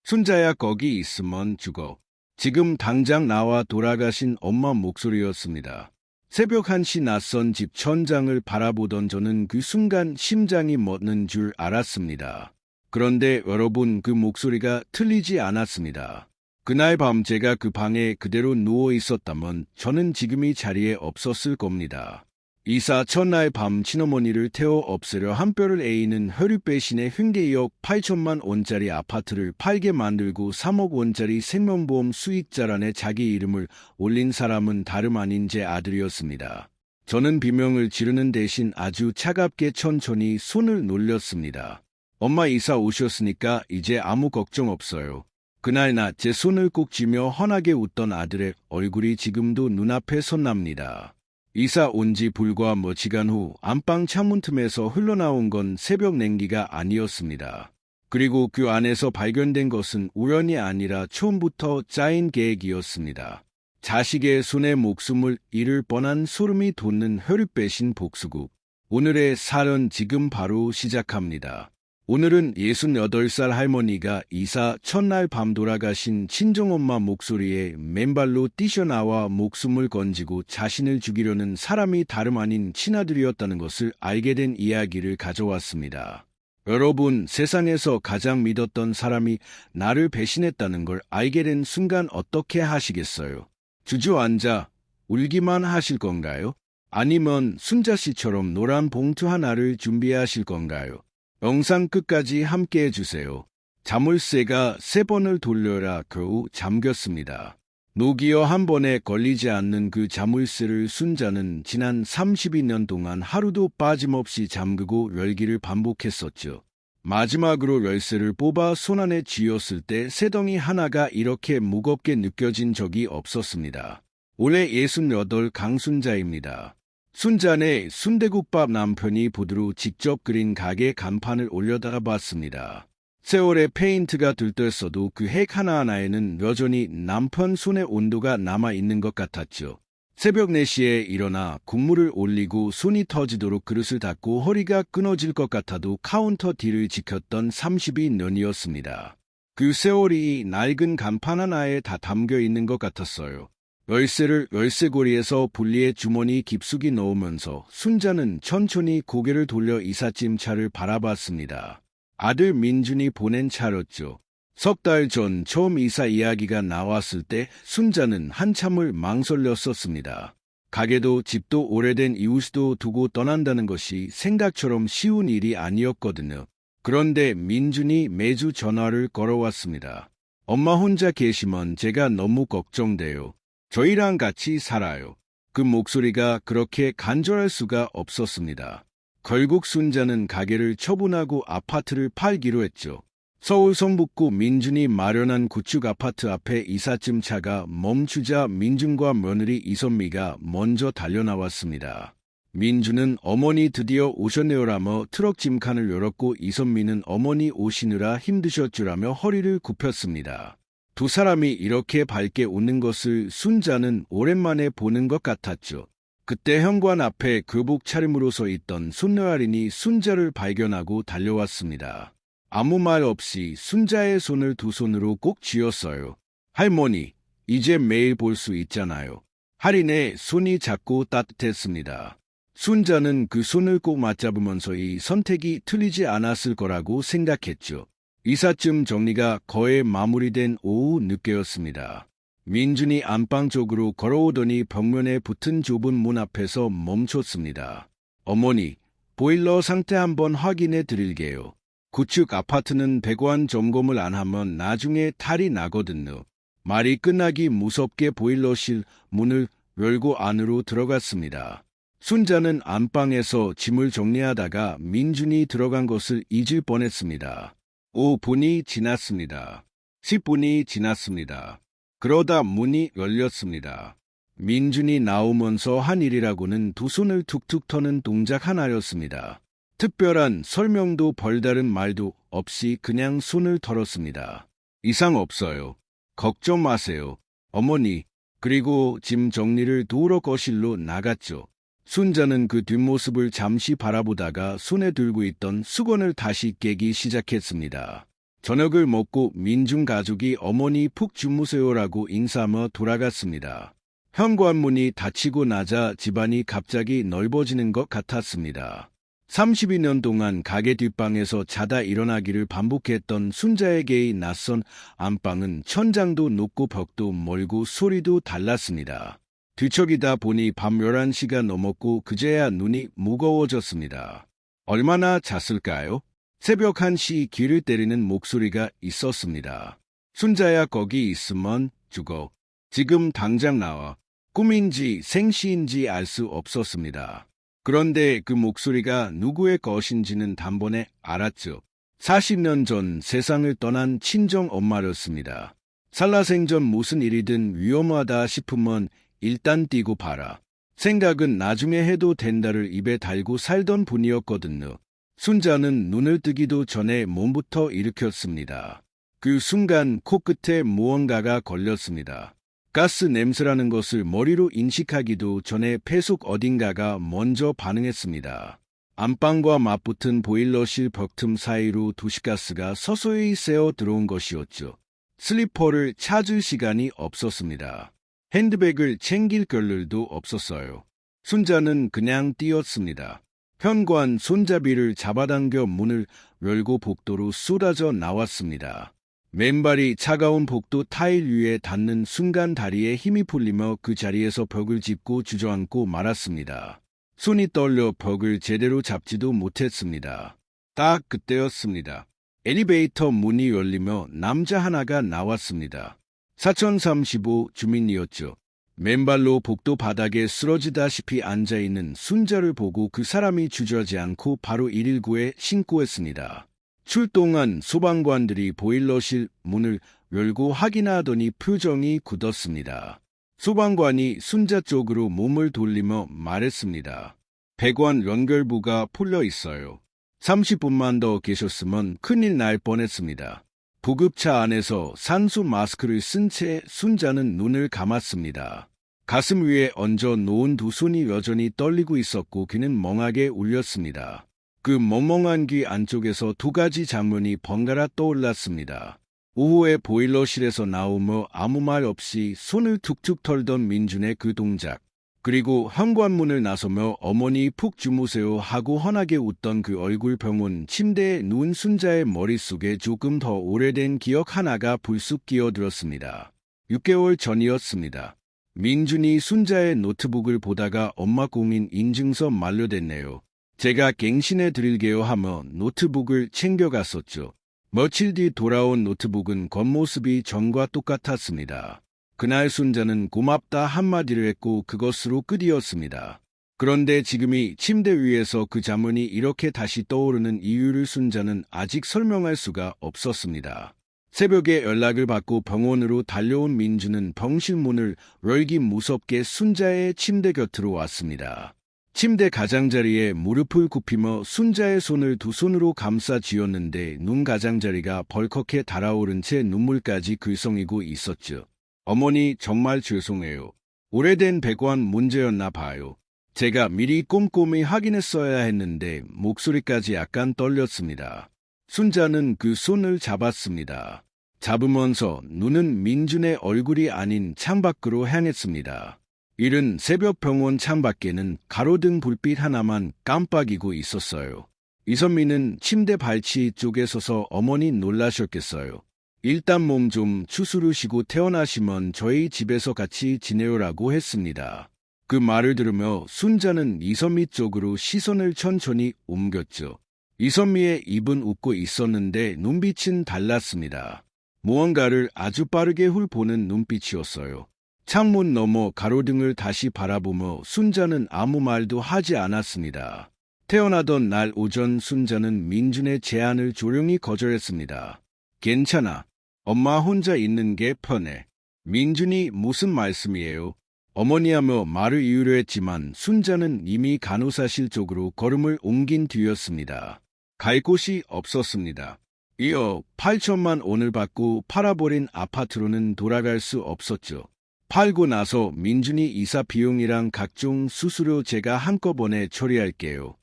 순자야 거기 있으면 죽어. 지금 당장 나와 돌아가신 엄마 목소리였습니다. 새벽 1시 낯선 집 천장을 바라보던 저는 그 순간 심장이 멎는 줄 알았습니다. 그런데 여러분 그 목소리가 틀리지 않았습니다. 그날 밤 제가 그 방에 그대로 누워 있었다면 저는 지금 이 자리에 없었을 겁니다. 이사 첫날 밤 친어머니를 태워 없애려 한 뼈를 에이는 혈육배신의 흉계역 8천만 원짜리 아파트를 팔게 만들고 3억 원짜리 생명보험 수익자란에 자기 이름을 올린 사람은 다름 아닌 제 아들이었습니다. 저는 비명을 지르는 대신 아주 차갑게 천천히 손을 놀렸습니다. 엄마 이사 오셨으니까 이제 아무 걱정 없어요. 그날 낮 제 손을 꼭 쥐며 환하게 웃던 아들의 얼굴이 지금도 눈앞에 선납니다. 이사 온 지 불과 며칠간 후 안방 창문 틈에서 흘러나온 건 새벽 냉기가 아니었습니다. 그리고 그 안에서 발견된 것은 우연이 아니라 처음부터 짜인 계획이었습니다. 자식의 손에 목숨을 잃을 뻔한 소름이 돋는 혈육배신 복수국. 오늘의 사연 지금 바로 시작합니다. 오늘은 68살 할머니가 이사 첫날 밤 돌아가신 친정엄마 목소리에 맨발로 뛰쳐나와 목숨을 건지고 자신을 죽이려는 사람이 다름 아닌 친아들이었다는 것을 알게 된 이야기를 가져왔습니다. 여러분, 세상에서 가장 믿었던 사람이 나를 배신했다는 걸 알게 된 순간 어떻게 하시겠어요? 주저앉아 울기만 하실 건가요? 아니면 순자씨처럼 노란 봉투 하나를 준비하실 건가요? 영상 끝까지 함께 해주세요. 자물쇠가 3번을 돌려라 겨우 잠겼습니다. 노기어 한 번에 걸리지 않는 그 자물쇠를 순자는 지난 32년 동안 하루도 빠짐없이 잠그고 열기를 반복했었죠. 마지막으로 열쇠를 뽑아 손안에 쥐었을 때 새덩이 하나가 이렇게 무겁게 느껴진 적이 없었습니다. 올해 68 강순자입니다. 순자네 순대국밥 남편이 보드로 직접 그린 가게 간판을 올려다가 봤습니다. 세월의 페인트가 들떴어도 그 핵 하나하나에는 여전히 남편 손의 온도가 남아있는 것 같았죠. 새벽 4시에 일어나 국물을 올리고 손이 터지도록 그릇을 닫고 허리가 끊어질 것 같아도 카운터 뒤를 지켰던 32년이었습니다. 그 세월이 낡은 간판 하나에 다 담겨 있는 것 같았어요. 열쇠를 열쇠고리에서 분리해 주머니 깊숙이 넣으면서 순자는 천천히 고개를 돌려 이삿짐 차를 바라봤습니다. 아들 민준이 보낸 차였죠. 석 달 전 처음 이사 이야기가 나왔을 때 순자는 한참을 망설였었습니다. 가게도 집도 오래된 이웃도 두고 떠난다는 것이 생각처럼 쉬운 일이 아니었거든요. 그런데 민준이 매주 전화를 걸어왔습니다. 엄마 혼자 계시면 제가 너무 걱정돼요. 저희랑 같이 살아요. 그 목소리가 그렇게 간절할 수가 없었습니다. 결국 순자는 가게를 처분하고 아파트를 팔기로 했죠. 서울 성북구 민준이 마련한 구축 아파트 앞에 이삿짐 차가 멈추자 민준과 며느리 이선미가 먼저 달려나왔습니다. 민준은 어머니 드디어 오셨네요라며 트럭 짐칸을 열었고 이선미는 어머니 오시느라 힘드셨주라며 허리를 굽혔습니다. 두 사람이 이렇게 밝게 웃는 것을 순자는 오랜만에 보는 것 같았죠. 그때 현관 앞에 교복 차림으로 서 있던 손녀할인이 순자를 발견하고 달려왔습니다. 아무 말 없이 순자의 손을 두 손으로 꼭 쥐었어요. 할머니, 이제 매일 볼 수 있잖아요. 할인의 손이 작고 따뜻했습니다. 순자는 그 손을 꼭 맞잡으면서 이 선택이 틀리지 않았을 거라고 생각했죠. 이삿짐 정리가 거의 마무리된 오후 늦게였습니다. 민준이 안방 쪽으로 걸어오더니 벽면에 붙은 좁은 문 앞에서 멈췄습니다. 어머니, 보일러 상태 한번 확인해 드릴게요. 구축 아파트는 배관 점검을 안 하면 나중에 탈이 나거든요. 말이 끝나기 무섭게 보일러실 문을 열고 안으로 들어갔습니다. 순자는 안방에서 짐을 정리하다가 민준이 들어간 것을 잊을 뻔했습니다. 5분이 지났습니다. 10분이 지났습니다. 그러다 문이 열렸습니다. 민준이 나오면서 한 일이라고는 두 손을 툭툭 터는 동작 하나였습니다. 특별한 설명도 별다른 말도 없이 그냥 손을 털었습니다. 이상 없어요. 걱정 마세요. 어머니. 그리고 짐 정리를 도우러 거실로 나갔죠. 순자는 그 뒷모습을 잠시 바라보다가 손에 들고 있던 수건을 다시 깨기 시작했습니다. 저녁을 먹고 민준 가족이 어머니 푹 주무세요라고 인사하며 돌아갔습니다. 현관문이 닫히고 나자 집안이 갑자기 넓어지는 것 같았습니다. 32년 동안 가게 뒷방에서 자다 일어나기를 반복했던 순자에게의 낯선 안방은 천장도 높고 벽도 멀고 소리도 달랐습니다. 뒤척이다 보니 밤 11시가 넘었고 그제야 눈이 무거워졌습니다. 얼마나 잤을까요? 새벽 1시 귀를 때리는 목소리가 있었습니다. 순자야, 거기 있으면 죽어. 지금 당장 나와. 꿈인지 생시인지 알 수 없었습니다. 그런데 그 목소리가 누구의 것인지는 단번에 알았죠. 40년 전 세상을 떠난 친정 엄마였습니다. 살라생전 무슨 일이든 위험하다 싶으면 일단 뛰고 봐라. 생각은 나중에 해도 된다를 입에 달고 살던 분이었거든요. 순자는 눈을 뜨기도 전에 몸부터 일으켰습니다. 그 순간 코끝에 무언가가 걸렸습니다. 가스 냄새라는 것을 머리로 인식하기도 전에 폐속 어딘가가 먼저 반응했습니다. 안방과 맞붙은 보일러실 벽틈 사이로 도시가스가 서서히 새어 들어온 것이었죠. 슬리퍼를 찾을 시간이 없었습니다. 핸드백을 챙길 겨를도 없었어요. 순자는 그냥 뛰었습니다. 현관 손잡이를 잡아당겨 문을 열고 복도로 쏟아져 나왔습니다. 맨발이 차가운 복도 타일 위에 닿는 순간 다리에 힘이 풀리며 그 자리에서 벽을 짚고 주저앉고 말았습니다. 손이 떨려 벽을 제대로 잡지도 못했습니다. 딱 그때였습니다. 엘리베이터 문이 열리며 남자 하나가 나왔습니다. 4035 주민이었죠. 맨발로 복도 바닥에 쓰러지다시피 앉아있는 순자를 보고 그 사람이 주저하지 않고 바로 119에 신고했습니다. 출동한 소방관들이 보일러실 문을 열고 확인하더니 표정이 굳었습니다. 소방관이 순자 쪽으로 몸을 돌리며 말했습니다. 배관 연결부가 풀려 있어요. 30분만 더 계셨으면 큰일 날 뻔했습니다. 구급차 안에서 산소 마스크를 쓴 채 순자는 눈을 감았습니다. 가슴 위에 얹어 놓은 두 손이 여전히 떨리고 있었고 귀는 멍하게 울렸습니다. 그 멍멍한 귀 안쪽에서 두 가지 장면이 번갈아 떠올랐습니다. 오후에 보일러실에서 나오며 아무 말 없이 손을 툭툭 털던 민준의 그 동작, 그리고 현관문을 나서며 어머니 푹 주무세요 하고 환하게 웃던 그 얼굴. 병원 침대에 누운 순자의 머릿속에 조금 더 오래된 기억 하나가 불쑥 끼어들었습니다. 6개월 전이었습니다. 민준이 순자의 노트북을 보다가 엄마 공인 인증서 만료됐네요. 제가 갱신해 드릴게요 하며 노트북을 챙겨갔었죠. 며칠 뒤 돌아온 노트북은 겉모습이 전과 똑같았습니다. 그날 순자는 고맙다 한마디를 했고 그것으로 끝이었습니다. 그런데 지금이 침대 위에서 그 장면이 이렇게 다시 떠오르는 이유를 순자는 아직 설명할 수가 없었습니다. 새벽에 연락을 받고 병원으로 달려온 민준은 병실 문을 열기 무섭게 순자의 침대 곁으로 왔습니다. 침대 가장자리에 무릎을 굽히며 순자의 손을 두 손으로 감싸 쥐었는데 눈 가장자리가 벌컥해 달아오른 채 눈물까지 글썽이고 있었죠. 어머니 정말 죄송해요. 오래된 배관 문제였나 봐요. 제가 미리 꼼꼼히 확인했어야 했는데 목소리까지 약간 떨렸습니다. 순자는 그 손을 잡았습니다. 잡으면서 눈은 민준의 얼굴이 아닌 창밖으로 향했습니다. 이른 새벽 병원 창밖에는 가로등 불빛 하나만 깜빡이고 있었어요. 이선미는 침대 발치 쪽에 서서 어머니 놀라셨겠어요. 일단 몸 좀 추스르시고 태어나시면 저희 집에서 같이 지내요라고 했습니다. 그 말을 들으며 순자는 이선미 쪽으로 시선을 천천히 옮겼죠. 이선미의 입은 웃고 있었는데 눈빛은 달랐습니다. 무언가를 아주 빠르게 훑보는 눈빛이었어요. 창문 너머 가로등을 다시 바라보며 순자는 아무 말도 하지 않았습니다. 태어나던 날 오전 순자는 민준의 제안을 조용히 거절했습니다. 괜찮아. 엄마 혼자 있는 게 편해. 민준이 무슨 말씀이에요? 어머니하며 말을 이으려 했지만 순자는 이미 간호사실 쪽으로 걸음을 옮긴 뒤였습니다. 갈 곳이 없었습니다. 이어 8천만 원을 받고 팔아버린 아파트로는 돌아갈 수 없었죠. 팔고 나서 민준이 이사 비용이랑 각종 수수료 제가 한꺼번에 처리할게요.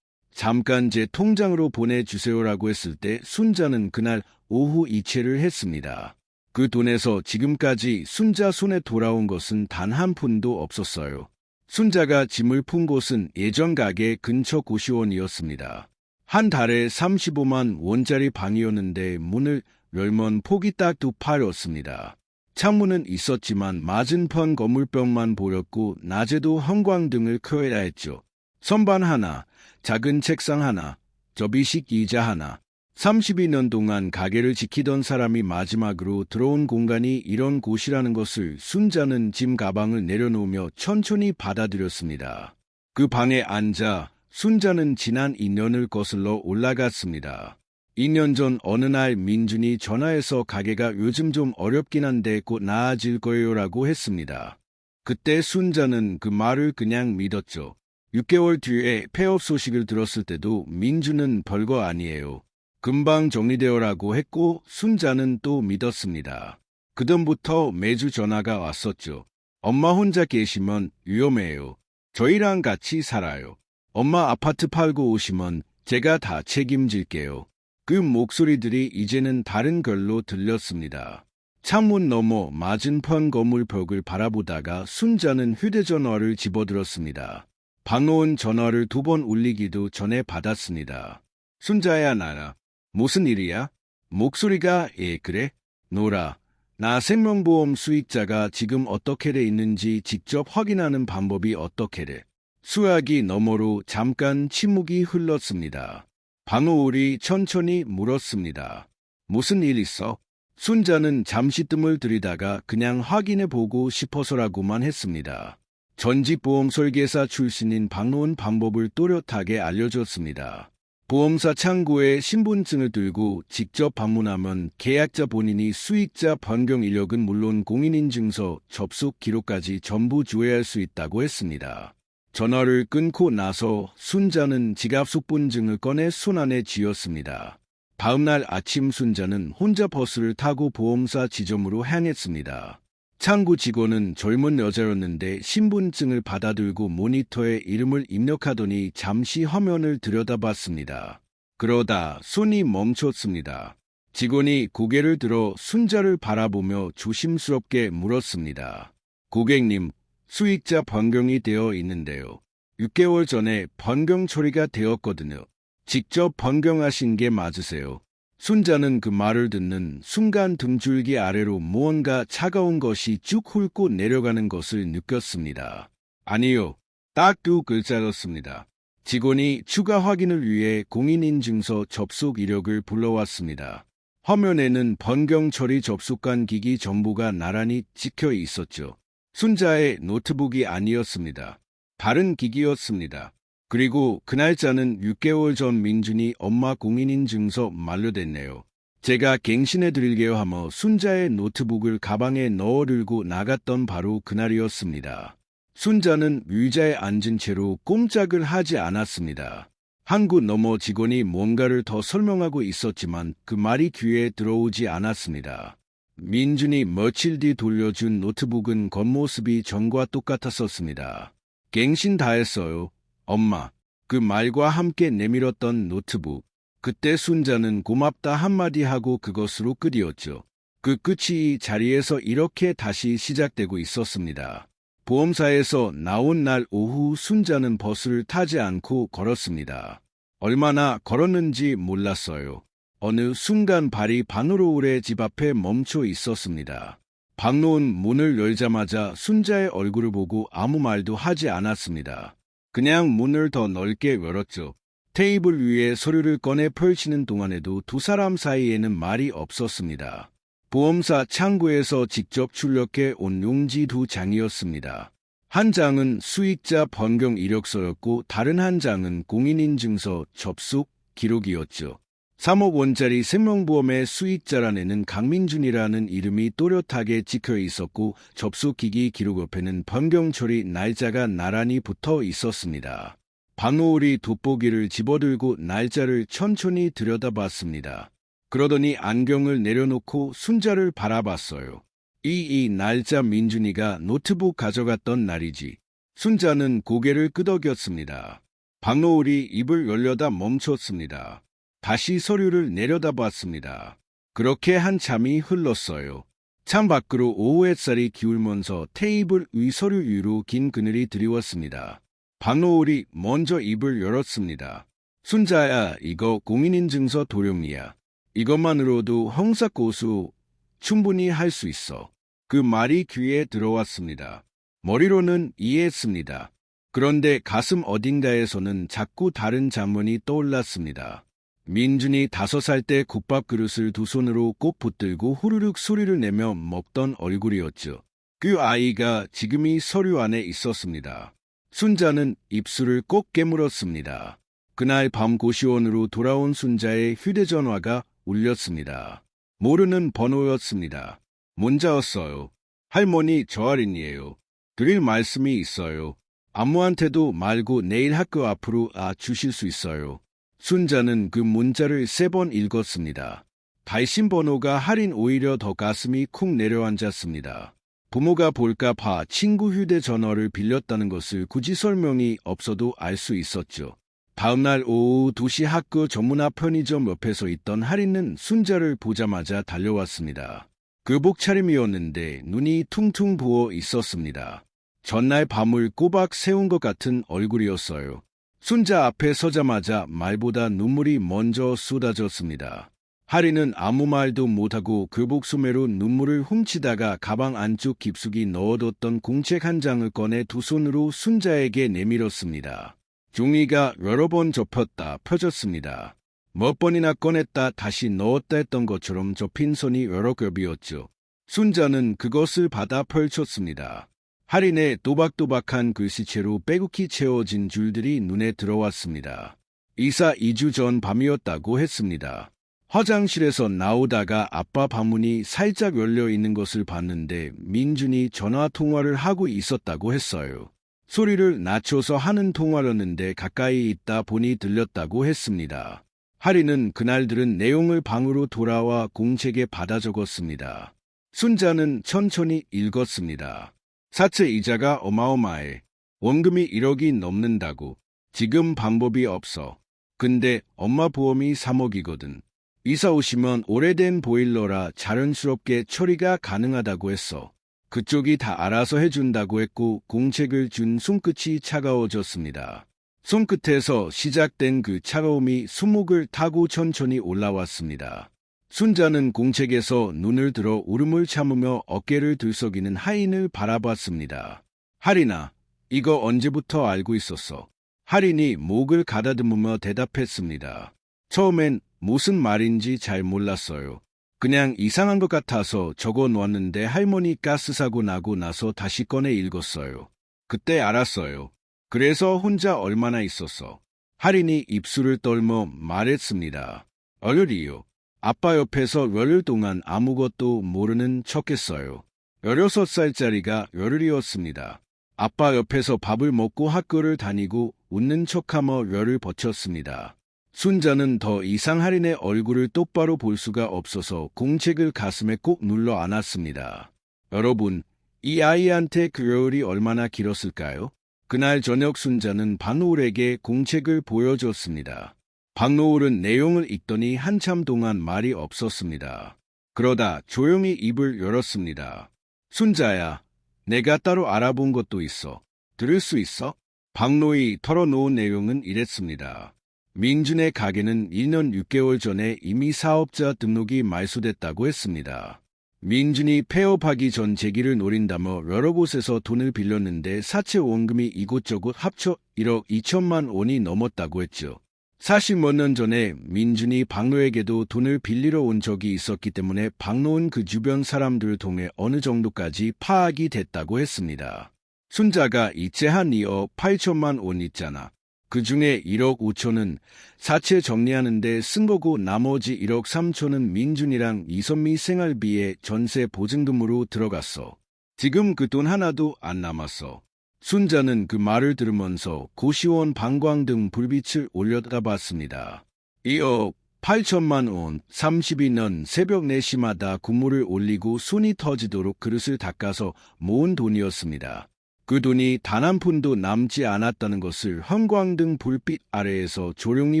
잠깐 제 통장으로 보내주세요라고 했을 때 순자는 그날 오후 이체를 했습니다. 그 돈에서 지금까지 순자 손에 돌아온 것은 단 한 푼도 없었어요. 순자가 짐을 푼 곳은 예전 가게 근처 고시원이었습니다. 한 달에 35만 원짜리 방이었는데 문을 열면 폭이 딱 두 팔이었습니다. 창문은 있었지만 맞은편 건물병만 보였고 낮에도 형광등을 켜야 했죠. 선반 하나, 작은 책상 하나, 접이식 의자 하나. 32년 동안 가게를 지키던 사람이 마지막으로 들어온 공간이 이런 곳이라는 것을 순자는 짐 가방을 내려놓으며 천천히 받아들였습니다. 그 방에 앉아 순자는 지난 2년을 거슬러 올라갔습니다. 2년 전 어느 날 민준이 전화해서 가게가 요즘 좀 어렵긴 한데 곧 나아질 거예요라고 했습니다. 그때 순자는 그 말을 그냥 믿었죠. 6개월 뒤에 폐업 소식을 들었을 때도 민준은 별거 아니에요. 금방 정리되어라고 했고 순자는 또 믿었습니다. 그전부터 매주 전화가 왔었죠. 엄마 혼자 계시면 위험해요. 저희랑 같이 살아요. 엄마 아파트 팔고 오시면 제가 다 책임질게요. 그 목소리들이 이제는 다른 걸로 들렸습니다. 창문 너머 맞은편 건물 벽을 바라보다가 순자는 휴대전화를 집어들었습니다. 방놓은 전화를 2번 울리기도 전에 받았습니다. 순자야 나라. 무슨 일이야? 목소리가 그래? 노라. 나 생명보험 수익자가 지금 어떻게 돼 있는지 직접 확인하는 방법이 어떻게 돼? 수화기 너머로 잠깐 침묵이 흘렀습니다. 방울이 천천히 물었습니다. 무슨 일 있어? 순자는 잠시 뜸을 들이다가 그냥 확인해보고 싶어서라고만 했습니다. 전직보험 설계사 출신인 박노은 방법을 또렷하게 알려줬습니다. 보험사 창구에 신분증을 들고 직접 방문하면 계약자 본인이 수익자 변경 이력은 물론 공인인증서, 접속 기록까지 전부 조회할 수 있다고 했습니다. 전화를 끊고 나서 순자는 지갑 속본증을 꺼내 손안에 쥐었습니다. 다음날 아침 순자는 혼자 버스를 타고 보험사 지점으로 향했습니다. 창구 직원은 젊은 여자였는데 신분증을 받아들고 모니터에 이름을 입력하더니 잠시 화면을 들여다봤습니다. 그러다 손이 멈췄습니다. 직원이 고개를 들어 순자를 바라보며 조심스럽게 물었습니다. 고객님, 수익자 변경이 되어 있는데요. 6개월 전에 변경 처리가 되었거든요. 직접 변경하신 게 맞으세요? 순자는 그 말을 듣는 순간 등줄기 아래로 무언가 차가운 것이 쭉 훑고 내려가는 것을 느꼈습니다. 아니요. 딱 2글자였습니다. 직원이 추가 확인을 위해 공인인증서 접속 이력을 불러왔습니다. 화면에는 변경 처리 접속한 기기 정보가 나란히 찍혀 있었죠. 순자의 노트북이 아니었습니다. 다른 기기였습니다. 그리고 그 날짜는 6개월 전 민준이 엄마 공인인증서 만료됐네요. 제가 갱신해드릴게요 하며 순자의 노트북을 가방에 넣어 들고 나갔던 바로 그날이었습니다. 순자는 의자에 앉은 채로 꼼짝을 하지 않았습니다. 한국 너머 직원이 뭔가를 더 설명하고 있었지만 그 말이 귀에 들어오지 않았습니다. 민준이 며칠 뒤 돌려준 노트북은 겉모습이 전과 똑같았었습니다. 갱신 다 했어요. 엄마. 그 말과 함께 내밀었던 노트북. 그때 순자는 고맙다 한마디 하고 그것으로 끝이었죠. 그 끝이 이 자리에서 이렇게 다시 시작되고 있었습니다. 보험사에서 나온 날 오후 순자는 버스를 타지 않고 걸었습니다. 얼마나 걸었는지 몰랐어요. 어느 순간 발이 방으로울의 집 앞에 멈춰 있었습니다. 박노은 문을 열자마자 순자의 얼굴을 보고 아무 말도 하지 않았습니다. 그냥 문을 더 넓게 열었죠. 테이블 위에 서류를 꺼내 펼치는 동안에도 두 사람 사이에는 말이 없었습니다. 보험사 창구에서 직접 출력해 온 용지 2장이었습니다. 한 장은 수익자 변경 이력서였고 다른 한 장은 공인인증서 접속 기록이었죠. 3억 원짜리 생명보험의 수익자란에는 강민준이라는 이름이 또렷하게 찍혀 있었고 접속기기 기록 옆에는 변경 처리 날짜가 나란히 붙어 있었습니다. 박노을이 돋보기를 집어들고 날짜를 천천히 들여다봤습니다. 그러더니 안경을 내려놓고 순자를 바라봤어요. 이 날짜 민준이가 노트북 가져갔던 날이지. 순자는 고개를 끄덕였습니다. 박노을이 입을 열려다 멈췄습니다. 다시 서류를 내려다봤습니다. 그렇게 한참이 흘렀어요. 창밖으로 오후 햇살이 기울면서 테이블 위 서류 위로 긴 그늘이 드리웠습니다. 박노을이 먼저 입을 열었습니다. 순자야, 이거 공인인증서 도령이야. 이것만으로도 형사고소 충분히 할 수 있어. 그 말이 귀에 들어왔습니다. 머리로는 이해했습니다. 그런데 가슴 어딘가에서는 자꾸 다른 장면이 떠올랐습니다. 민준이 5살 때 국밥 그릇을 두 손으로 꼭 붙들고 후루룩 소리를 내며 먹던 얼굴이었죠. 그 아이가 지금 이 서류 안에 있었습니다. 순자는 입술을 꼭 깨물었습니다. 그날 밤 고시원으로 돌아온 순자의 휴대전화가 울렸습니다. 모르는 번호였습니다. 문자였어요. 할머니, 저 할인이에요. 드릴 말씀이 있어요. 아무한테도 말고 내일 학교 앞으로 주실 수 있어요. 순자는 그 문자를 3번 읽었습니다. 발신 번호가 할인 오히려 더 가슴이 쿵 내려앉았습니다. 부모가 볼까 봐 친구 휴대전화를 빌렸다는 것을 굳이 설명이 없어도 알 수 있었죠. 다음날 오후 2시 학교 정문 앞 편의점 옆에서 있던 할인은 순자를 보자마자 달려왔습니다. 교복 차림이었는데 눈이 퉁퉁 부어 있었습니다. 전날 밤을 꼬박 새운 것 같은 얼굴이었어요. 순자 앞에 서자마자 말보다 눈물이 먼저 쏟아졌습니다. 할인은 아무 말도 못하고 교복 소매로 눈물을 훔치다가 가방 안쪽 깊숙이 넣어뒀던 공책 한 장을 꺼내 두 손으로 순자에게 내밀었습니다. 종이가 여러 번 접혔다 펴졌습니다. 몇 번이나 꺼냈다 다시 넣었다 했던 것처럼 접힌 손이 여러 겹이었죠. 순자는 그것을 받아 펼쳤습니다. 할인의 또박또박한 글씨체로 빼곡히 채워진 줄들이 눈에 들어왔습니다. 이사 2주 전 밤이었다고 했습니다. 화장실에서 나오다가 아빠 방문이 살짝 열려 있는 것을 봤는데 민준이 전화 통화를 하고 있었다고 했어요. 소리를 낮춰서 하는 통화였는데 가까이 있다 보니 들렸다고 했습니다. 할인은 그날 들은 내용을 방으로 돌아와 공책에 받아 적었습니다. 순자는 천천히 읽었습니다. 사채 이자가 어마어마해. 원금이 1억이 넘는다고. 지금 방법이 없어. 근데 엄마 보험이 3억이거든. 이사 오시면 오래된 보일러라 자연스럽게 처리가 가능하다고 했어. 그쪽이 다 알아서 해준다고 했고 공책을 준 손끝이 차가워졌습니다. 손끝에서 시작된 그 차가움이 손목을 타고 천천히 올라왔습니다. 순자는 공책에서 눈을 들어 울음을 참으며 어깨를 들썩이는 할인을 바라봤습니다. 할인아, 이거 언제부터 알고 있었어? 할인이 목을 가다듬으며 대답했습니다. 처음엔 무슨 말인지 잘 몰랐어요. 그냥 이상한 것 같아서 적어 놓았는데 할머니 가스 사고 나고 나서 다시 꺼내 읽었어요. 그때 알았어요. 그래서 혼자 얼마나 있었어? 할인이 입술을 떨며 말했습니다. 얼요리요. 아빠 옆에서 열흘 동안 아무것도 모르는 척했어요. 16살짜리가 열흘이었습니다. 아빠 옆에서 밥을 먹고 학교를 다니고 웃는 척하며 열을 버텼습니다. 순자는 더 이상 할인의 얼굴을 똑바로 볼 수가 없어서 공책을 가슴에 꼭 눌러 안았습니다. 여러분, 이 아이한테 그 열이 얼마나 길었을까요? 그날 저녁 순자는 박노을에게 공책을 보여줬습니다. 박노을은 내용을 읽더니 한참 동안 말이 없었습니다. 그러다 조용히 입을 열었습니다. 순자야, 내가 따로 알아본 것도 있어. 들을 수 있어? 박노을이 털어놓은 내용은 이랬습니다. 민준의 가게는 2년 6개월 전에 이미 사업자 등록이 말소됐다고 했습니다. 민준이 폐업하기 전 재기를 노린다며 여러 곳에서 돈을 빌렸는데 사채 원금이 이곳저곳 합쳐 1억 2천만 원이 넘었다고 했죠. 사실 몇 년 전에 민준이 박노에게도 돈을 빌리러 온 적이 있었기 때문에 박노는 그 주변 사람들을 통해 어느 정도까지 파악이 됐다고 했습니다. 순자가 이체 한 2억 8천만 원 있잖아. 그 중에 1억 5천은 사채 정리하는데 쓴 거고 나머지 1억 3천은 민준이랑 이선미 생활비에 전세 보증금으로 들어갔어. 지금 그 돈 하나도 안 남았어. 순자는 그 말을 들으면서 고시원 방광등 불빛을 올려다봤습니다. 2억 8천만 원, 32년 새벽 4시마다 국물을 올리고 손이 터지도록 그릇을 닦아서 모은 돈이었습니다. 그 돈이 단 한 푼도 남지 않았다는 것을 형광등 불빛 아래에서 조용히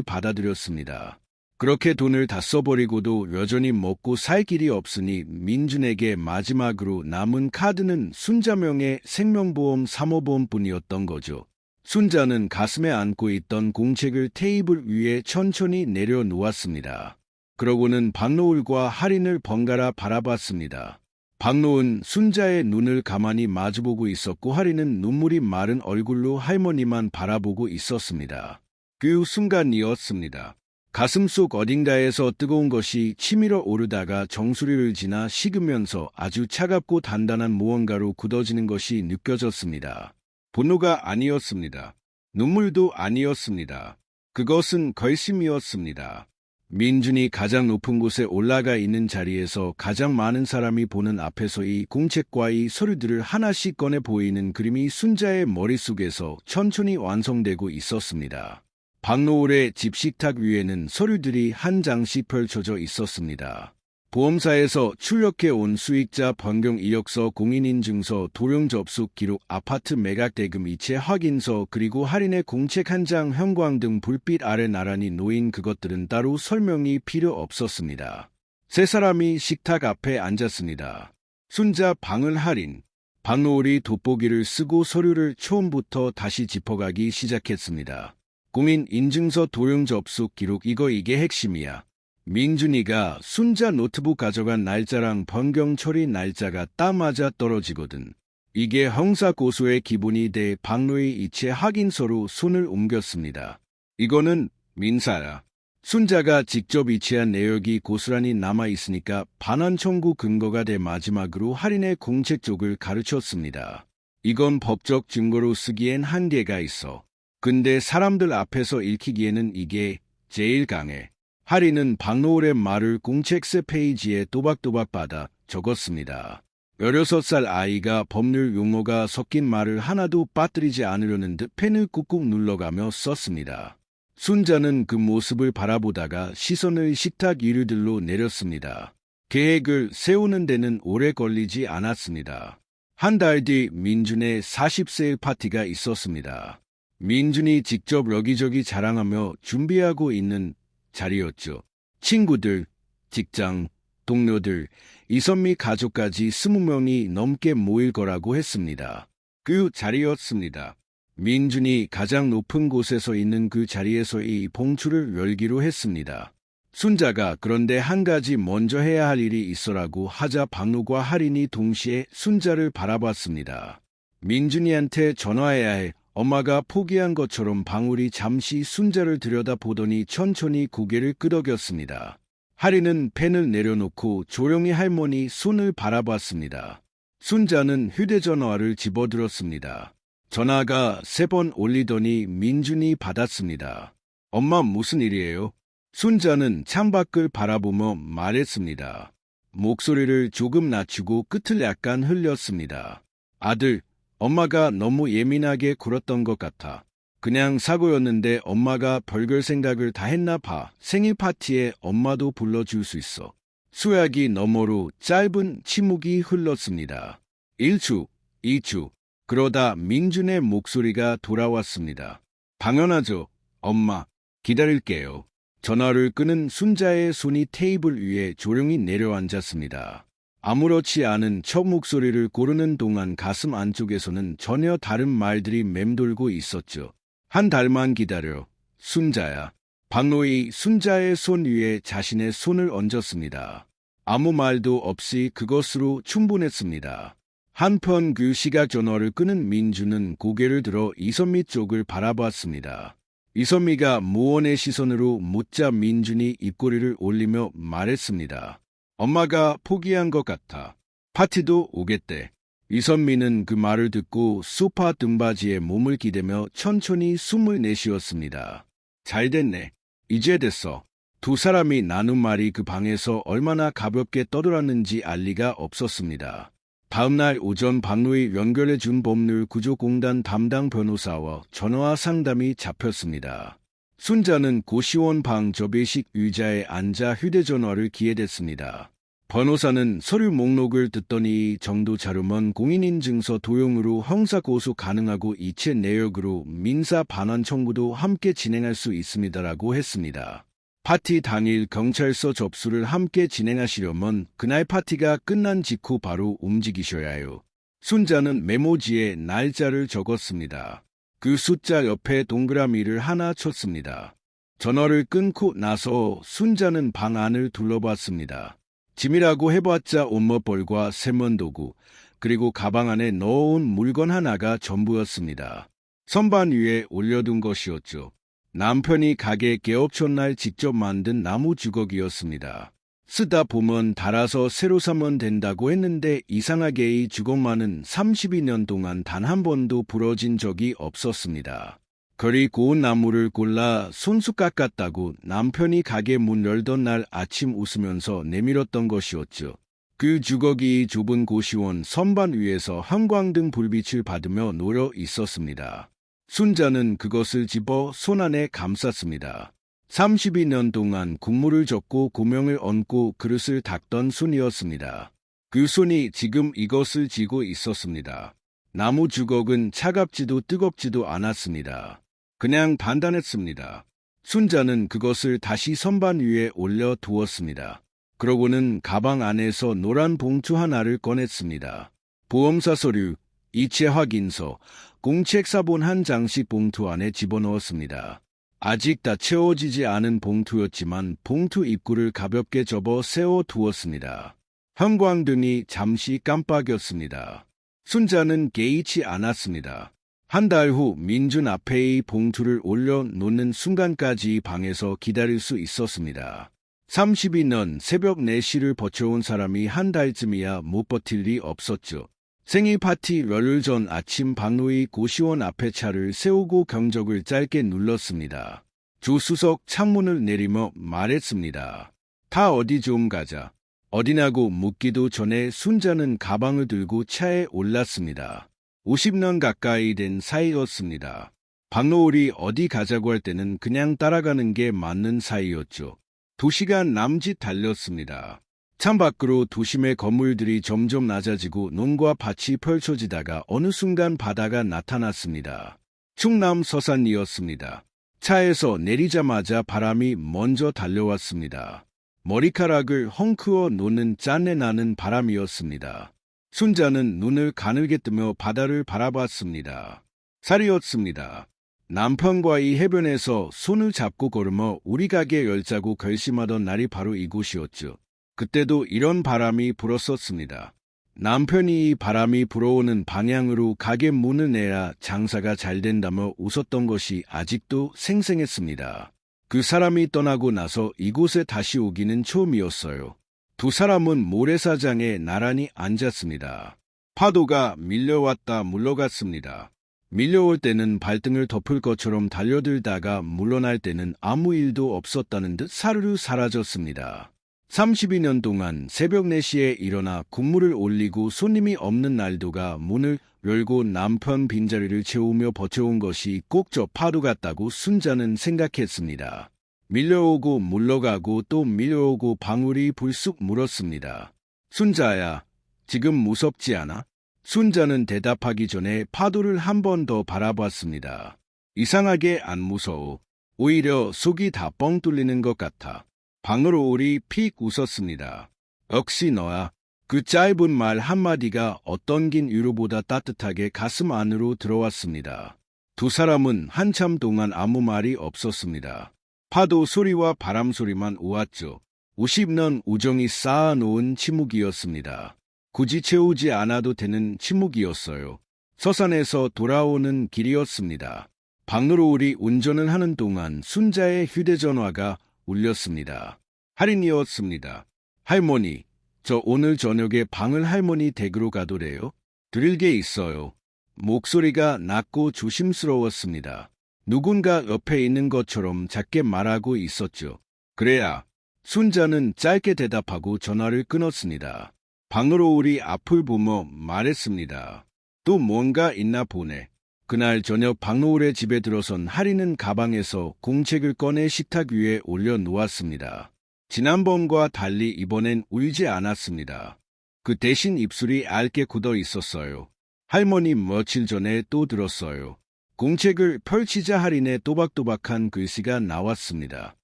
받아들였습니다. 그렇게 돈을 다 써버리고도 여전히 먹고 살 길이 없으니 민준에게 마지막으로 남은 카드는 순자명의 생명보험 사모보험뿐이었던 거죠. 순자는 가슴에 안고 있던 공책을 테이블 위에 천천히 내려놓았습니다. 그러고는 박노을과 할인을 번갈아 바라봤습니다. 박노은 순자의 눈을 가만히 마주보고 있었고 할인은 눈물이 마른 얼굴로 할머니만 바라보고 있었습니다. 그 순간이었습니다. 가슴속 어딘가에서 뜨거운 것이 치밀어 오르다가 정수리를 지나 식으면서 아주 차갑고 단단한 무언가로 굳어지는 것이 느껴졌습니다. 분노가 아니었습니다. 눈물도 아니었습니다. 그것은 결심이었습니다. 민준이 가장 높은 곳에 올라가 있는 자리에서 가장 많은 사람이 보는 앞에서 이 공책과 이 서류들을 하나씩 꺼내 보이는 그림이 순자의 머릿속에서 천천히 완성되고 있었습니다. 박노을의 집 식탁 위에는 서류들이 한 장씩 펼쳐져 있었습니다. 보험사에서 출력해온 수익자 변경 이력서, 공인인증서, 도령 접수 기록, 아파트 매각 대금 이체 확인서, 그리고 할인의 공책 한 장, 형광등 불빛 아래 나란히 놓인 그것들은 따로 설명이 필요 없었습니다. 세 사람이 식탁 앞에 앉았습니다. 순자, 방을 할인. 박노을이 돋보기를 쓰고 서류를 처음부터 다시 짚어가기 시작했습니다. 공인인증서, 도령 접수 기록, 이게 핵심이야. 민준이가 순자 노트북 가져간 날짜랑 변경 처리 날짜가 딱 맞아 떨어지거든. 이게 형사 고소의 기본이 돼. 박노의 이체 확인서로 손을 옮겼습니다. 이거는 민사야. 순자가 직접 이체한 내역이 고스란히 남아있으니까 반환 청구 근거가 돼. 마지막으로 할인의 공책 쪽을 가르쳤습니다. 이건 법적 증거로 쓰기엔 한계가 있어. 근데 사람들 앞에서 읽히기에는 이게 제일 강해. 할인은 박노을의 말을 공책 세 페이지에 또박또박 받아 적었습니다. 16살 아이가 법률 용어가 섞인 말을 하나도 빠뜨리지 않으려는 듯 펜을 꾹꾹 눌러가며 썼습니다. 순자는 그 모습을 바라보다가 시선을 식탁 이류들로 내렸습니다. 계획을 세우는 데는 오래 걸리지 않았습니다. 한 달 뒤 민준의 40세 파티가 있었습니다. 민준이 직접 여기저기 자랑하며 준비하고 있는 자리였죠. 친구들, 직장, 동료들, 이선미 가족까지 20명이 넘게 모일 거라고 했습니다. 그 자리였습니다. 민준이 가장 높은 곳에서 있는 그 자리에서 이 봉투를 열기로 했습니다. 순자가 그런데 한 가지 먼저 해야 할 일이 있어라고 하자 박노과 할인이 동시에 순자를 바라봤습니다. 민준이한테 전화해야 해. 엄마가 포기한 것처럼 방울이 잠시 순자를 들여다보더니 천천히 고개를 끄덕였습니다. 할인은 펜을 내려놓고 조용히 할머니 손을 바라봤습니다. 순자는 휴대전화를 집어들었습니다. 전화가 3번 울리더니 민준이 받았습니다. 엄마 무슨 일이에요? 순자는 창밖을 바라보며 말했습니다. 목소리를 조금 낮추고 끝을 약간 흘렸습니다. 아들, 엄마가 너무 예민하게 굴었던 것 같아. 그냥 사고였는데 엄마가 별별 생각을 다 했나 봐. 생일 파티에 엄마도 불러줄 수 있어. 수야기 너머로 짧은 침묵이 흘렀습니다. 1주, 2주. 그러다 민준의 목소리가 돌아왔습니다. 당연하죠. 엄마, 기다릴게요. 전화를 끄는 순자의 손이 테이블 위에 조용히 내려앉았습니다. 아무렇지 않은 첫 목소리를 고르는 동안 가슴 안쪽에서는 전혀 다른 말들이 맴돌고 있었죠. 한 달만 기다려. 순자야. 박노이 순자의 손 위에 자신의 손을 얹었습니다. 아무 말도 없이 그것으로 충분했습니다. 한편 그 시각 전화를 끄는 민주는 고개를 들어 이선미 쪽을 바라봤습니다. 이선미가 무언의 시선으로 묻자 민준이 입꼬리를 올리며 말했습니다. 엄마가 포기한 것 같아. 파티도 오겠대. 이선미는 그 말을 듣고 소파 등받이에 몸을 기대며 천천히 숨을 내쉬었습니다. 잘 됐네. 이제 됐어. 두 사람이 나눈 말이 그 방에서 얼마나 가볍게 떠들었는지 알 리가 없었습니다. 다음날 오전 박노이 연결해준 법률구조공단 담당 변호사와 전화 상담이 잡혔습니다. 순자는 고시원 방 접이식 의자에 앉아 휴대전화를 기회댔습니다. 변호사는 서류 목록을 듣더니 이 정도 자료면 공인인증서 도용으로 형사 고소 가능하고 이체 내역으로 민사 반환 청구도 함께 진행할 수 있습니다라고 했습니다. 파티 당일 경찰서 접수를 함께 진행하시려면 그날 파티가 끝난 직후 바로 움직이셔야 해요. 순자는 메모지에 날짜를 적었습니다. 그 숫자 옆에 동그라미를 하나 쳤습니다. 전화를 끊고 나서 순자는 방 안을 둘러봤습니다. 짐이라고 해봤자 옷머벌과 세면도구, 그리고 가방 안에 넣어온 물건 하나가 전부였습니다. 선반 위에 올려둔 것이었죠. 남편이 가게 개업 전날 직접 만든 나무 주걱이었습니다. 쓰다 보면 닳아서 새로 사면 된다고 했는데 이상하게 이 주걱만은 32년 동안 단 한 번도 부러진 적이 없었습니다. 그리 고운 나무를 골라 손수 깎았다고 남편이 가게 문 열던 날 아침 웃으면서 내밀었던 것이었죠. 그 주걱이 좁은 고시원 선반 위에서 형광등 불빛을 받으며 놓여 있었습니다. 순자는 그것을 집어 손 안에 감쌌습니다. 32년 동안 국물을 젓고 고명을 얹고 그릇을 닦던 손이었습니다. 그 손이 지금 이것을 쥐고 있었습니다. 나무 주걱은 차갑지도 뜨겁지도 않았습니다. 그냥 단단했습니다. 순자는 그것을 다시 선반 위에 올려 두었습니다. 그러고는 가방 안에서 노란 봉투 하나를 꺼냈습니다. 보험사 서류, 이체 확인서, 공책 사본 한 장씩 봉투 안에 집어넣었습니다. 아직 다 채워지지 않은 봉투였지만 봉투 입구를 가볍게 접어 세워두었습니다. 형광등이 잠시 깜빡였습니다. 순자는 개의치 않았습니다. 한 달 후 민준 앞에 이 봉투를 올려놓는 순간까지 방에서 기다릴 수 있었습니다. 32년 새벽 4시를 버텨온 사람이 한 달쯤이야 못 버틸 리 없었죠. 생일 파티 열흘 전 아침 박노희 고시원 앞에 차를 세우고 경적을 짧게 눌렀습니다. 조수석 창문을 내리며 말했습니다. 다 어디 좀 가자. 어디냐고 묻기도 전에 순자는 가방을 들고 차에 올랐습니다. 50년 가까이 된 사이였습니다. 박노을이 어디 가자고 할 때는 그냥 따라가는 게 맞는 사이였죠. 2시간 남짓 달렸습니다. 창밖으로 도심의 건물들이 점점 낮아지고 논과 밭이 펼쳐지다가 어느 순간 바다가 나타났습니다. 충남 서산이었습니다. 차에서 내리자마자 바람이 먼저 달려왔습니다. 머리카락을 헝크어 놓는 짠내 나는 바람이었습니다. 순자는 눈을 가늘게 뜨며 바다를 바라봤습니다. 살이었습니다. 남편과의 해변에서 손을 잡고 걸으며 우리 가게 열자고 결심하던 날이 바로 이곳이었죠. 그때도 이런 바람이 불었었습니다. 남편이 이 바람이 불어오는 방향으로 가게 문을 내야 장사가 잘 된다며 웃었던 것이 아직도 생생했습니다. 그 사람이 떠나고 나서 이곳에 다시 오기는 처음이었어요. 두 사람은 모래사장에 나란히 앉았습니다. 파도가 밀려왔다 물러갔습니다. 밀려올 때는 발등을 덮을 것처럼 달려들다가 물러날 때는 아무 일도 없었다는 듯 사르르 사라졌습니다. 32년 동안 새벽 4시에 일어나 국물을 올리고 손님이 없는 날도가 문을 열고 남편 빈자리를 채우며 버텨온 것이 꼭 저 파도 같다고 순자는 생각했습니다. 밀려오고 물러가고 또 밀려오고 방울이 불쑥 물었습니다. 순자야, 지금 무섭지 않아? 순자는 대답하기 전에 파도를 한 번 더 바라봤습니다. 이상하게 안 무서워. 오히려 속이 다 뻥 뚫리는 것 같아. 방울이 픽 웃었습니다. 역시 너야. 그 짧은 말 한마디가 어떤 긴 위로보다 따뜻하게 가슴 안으로 들어왔습니다. 두 사람은 한참 동안 아무 말이 없었습니다. 파도 소리와 바람 소리만 오았죠. 50년 우정이 쌓아놓은 침묵이었습니다. 굳이 채우지 않아도 되는 침묵이었어요. 서산에서 돌아오는 길이었습니다. 박노을이 운전을 하는 동안 순자의 휴대전화가 울렸습니다. 할인이었습니다. 할머니, 저 오늘 저녁에 방을 할머니 댁으로 가도래요? 드릴 게 있어요. 목소리가 낮고 조심스러웠습니다. 누군가 옆에 있는 것처럼 작게 말하고 있었죠. 그래야. 순자는 짧게 대답하고 전화를 끊었습니다. 박노을이 앞을 보며 말했습니다. 또 뭔가 있나 보네. 그날 저녁 박노을의 집에 들어선 할인은 가방에서 공책을 꺼내 식탁 위에 올려놓았습니다. 지난번과 달리 이번엔 울지 않았습니다. 그 대신 입술이 얇게 굳어 있었어요. 할머니 며칠 전에 또 들었어요. 공책을 펼치자 할인의 또박또박한 글씨가 나왔습니다.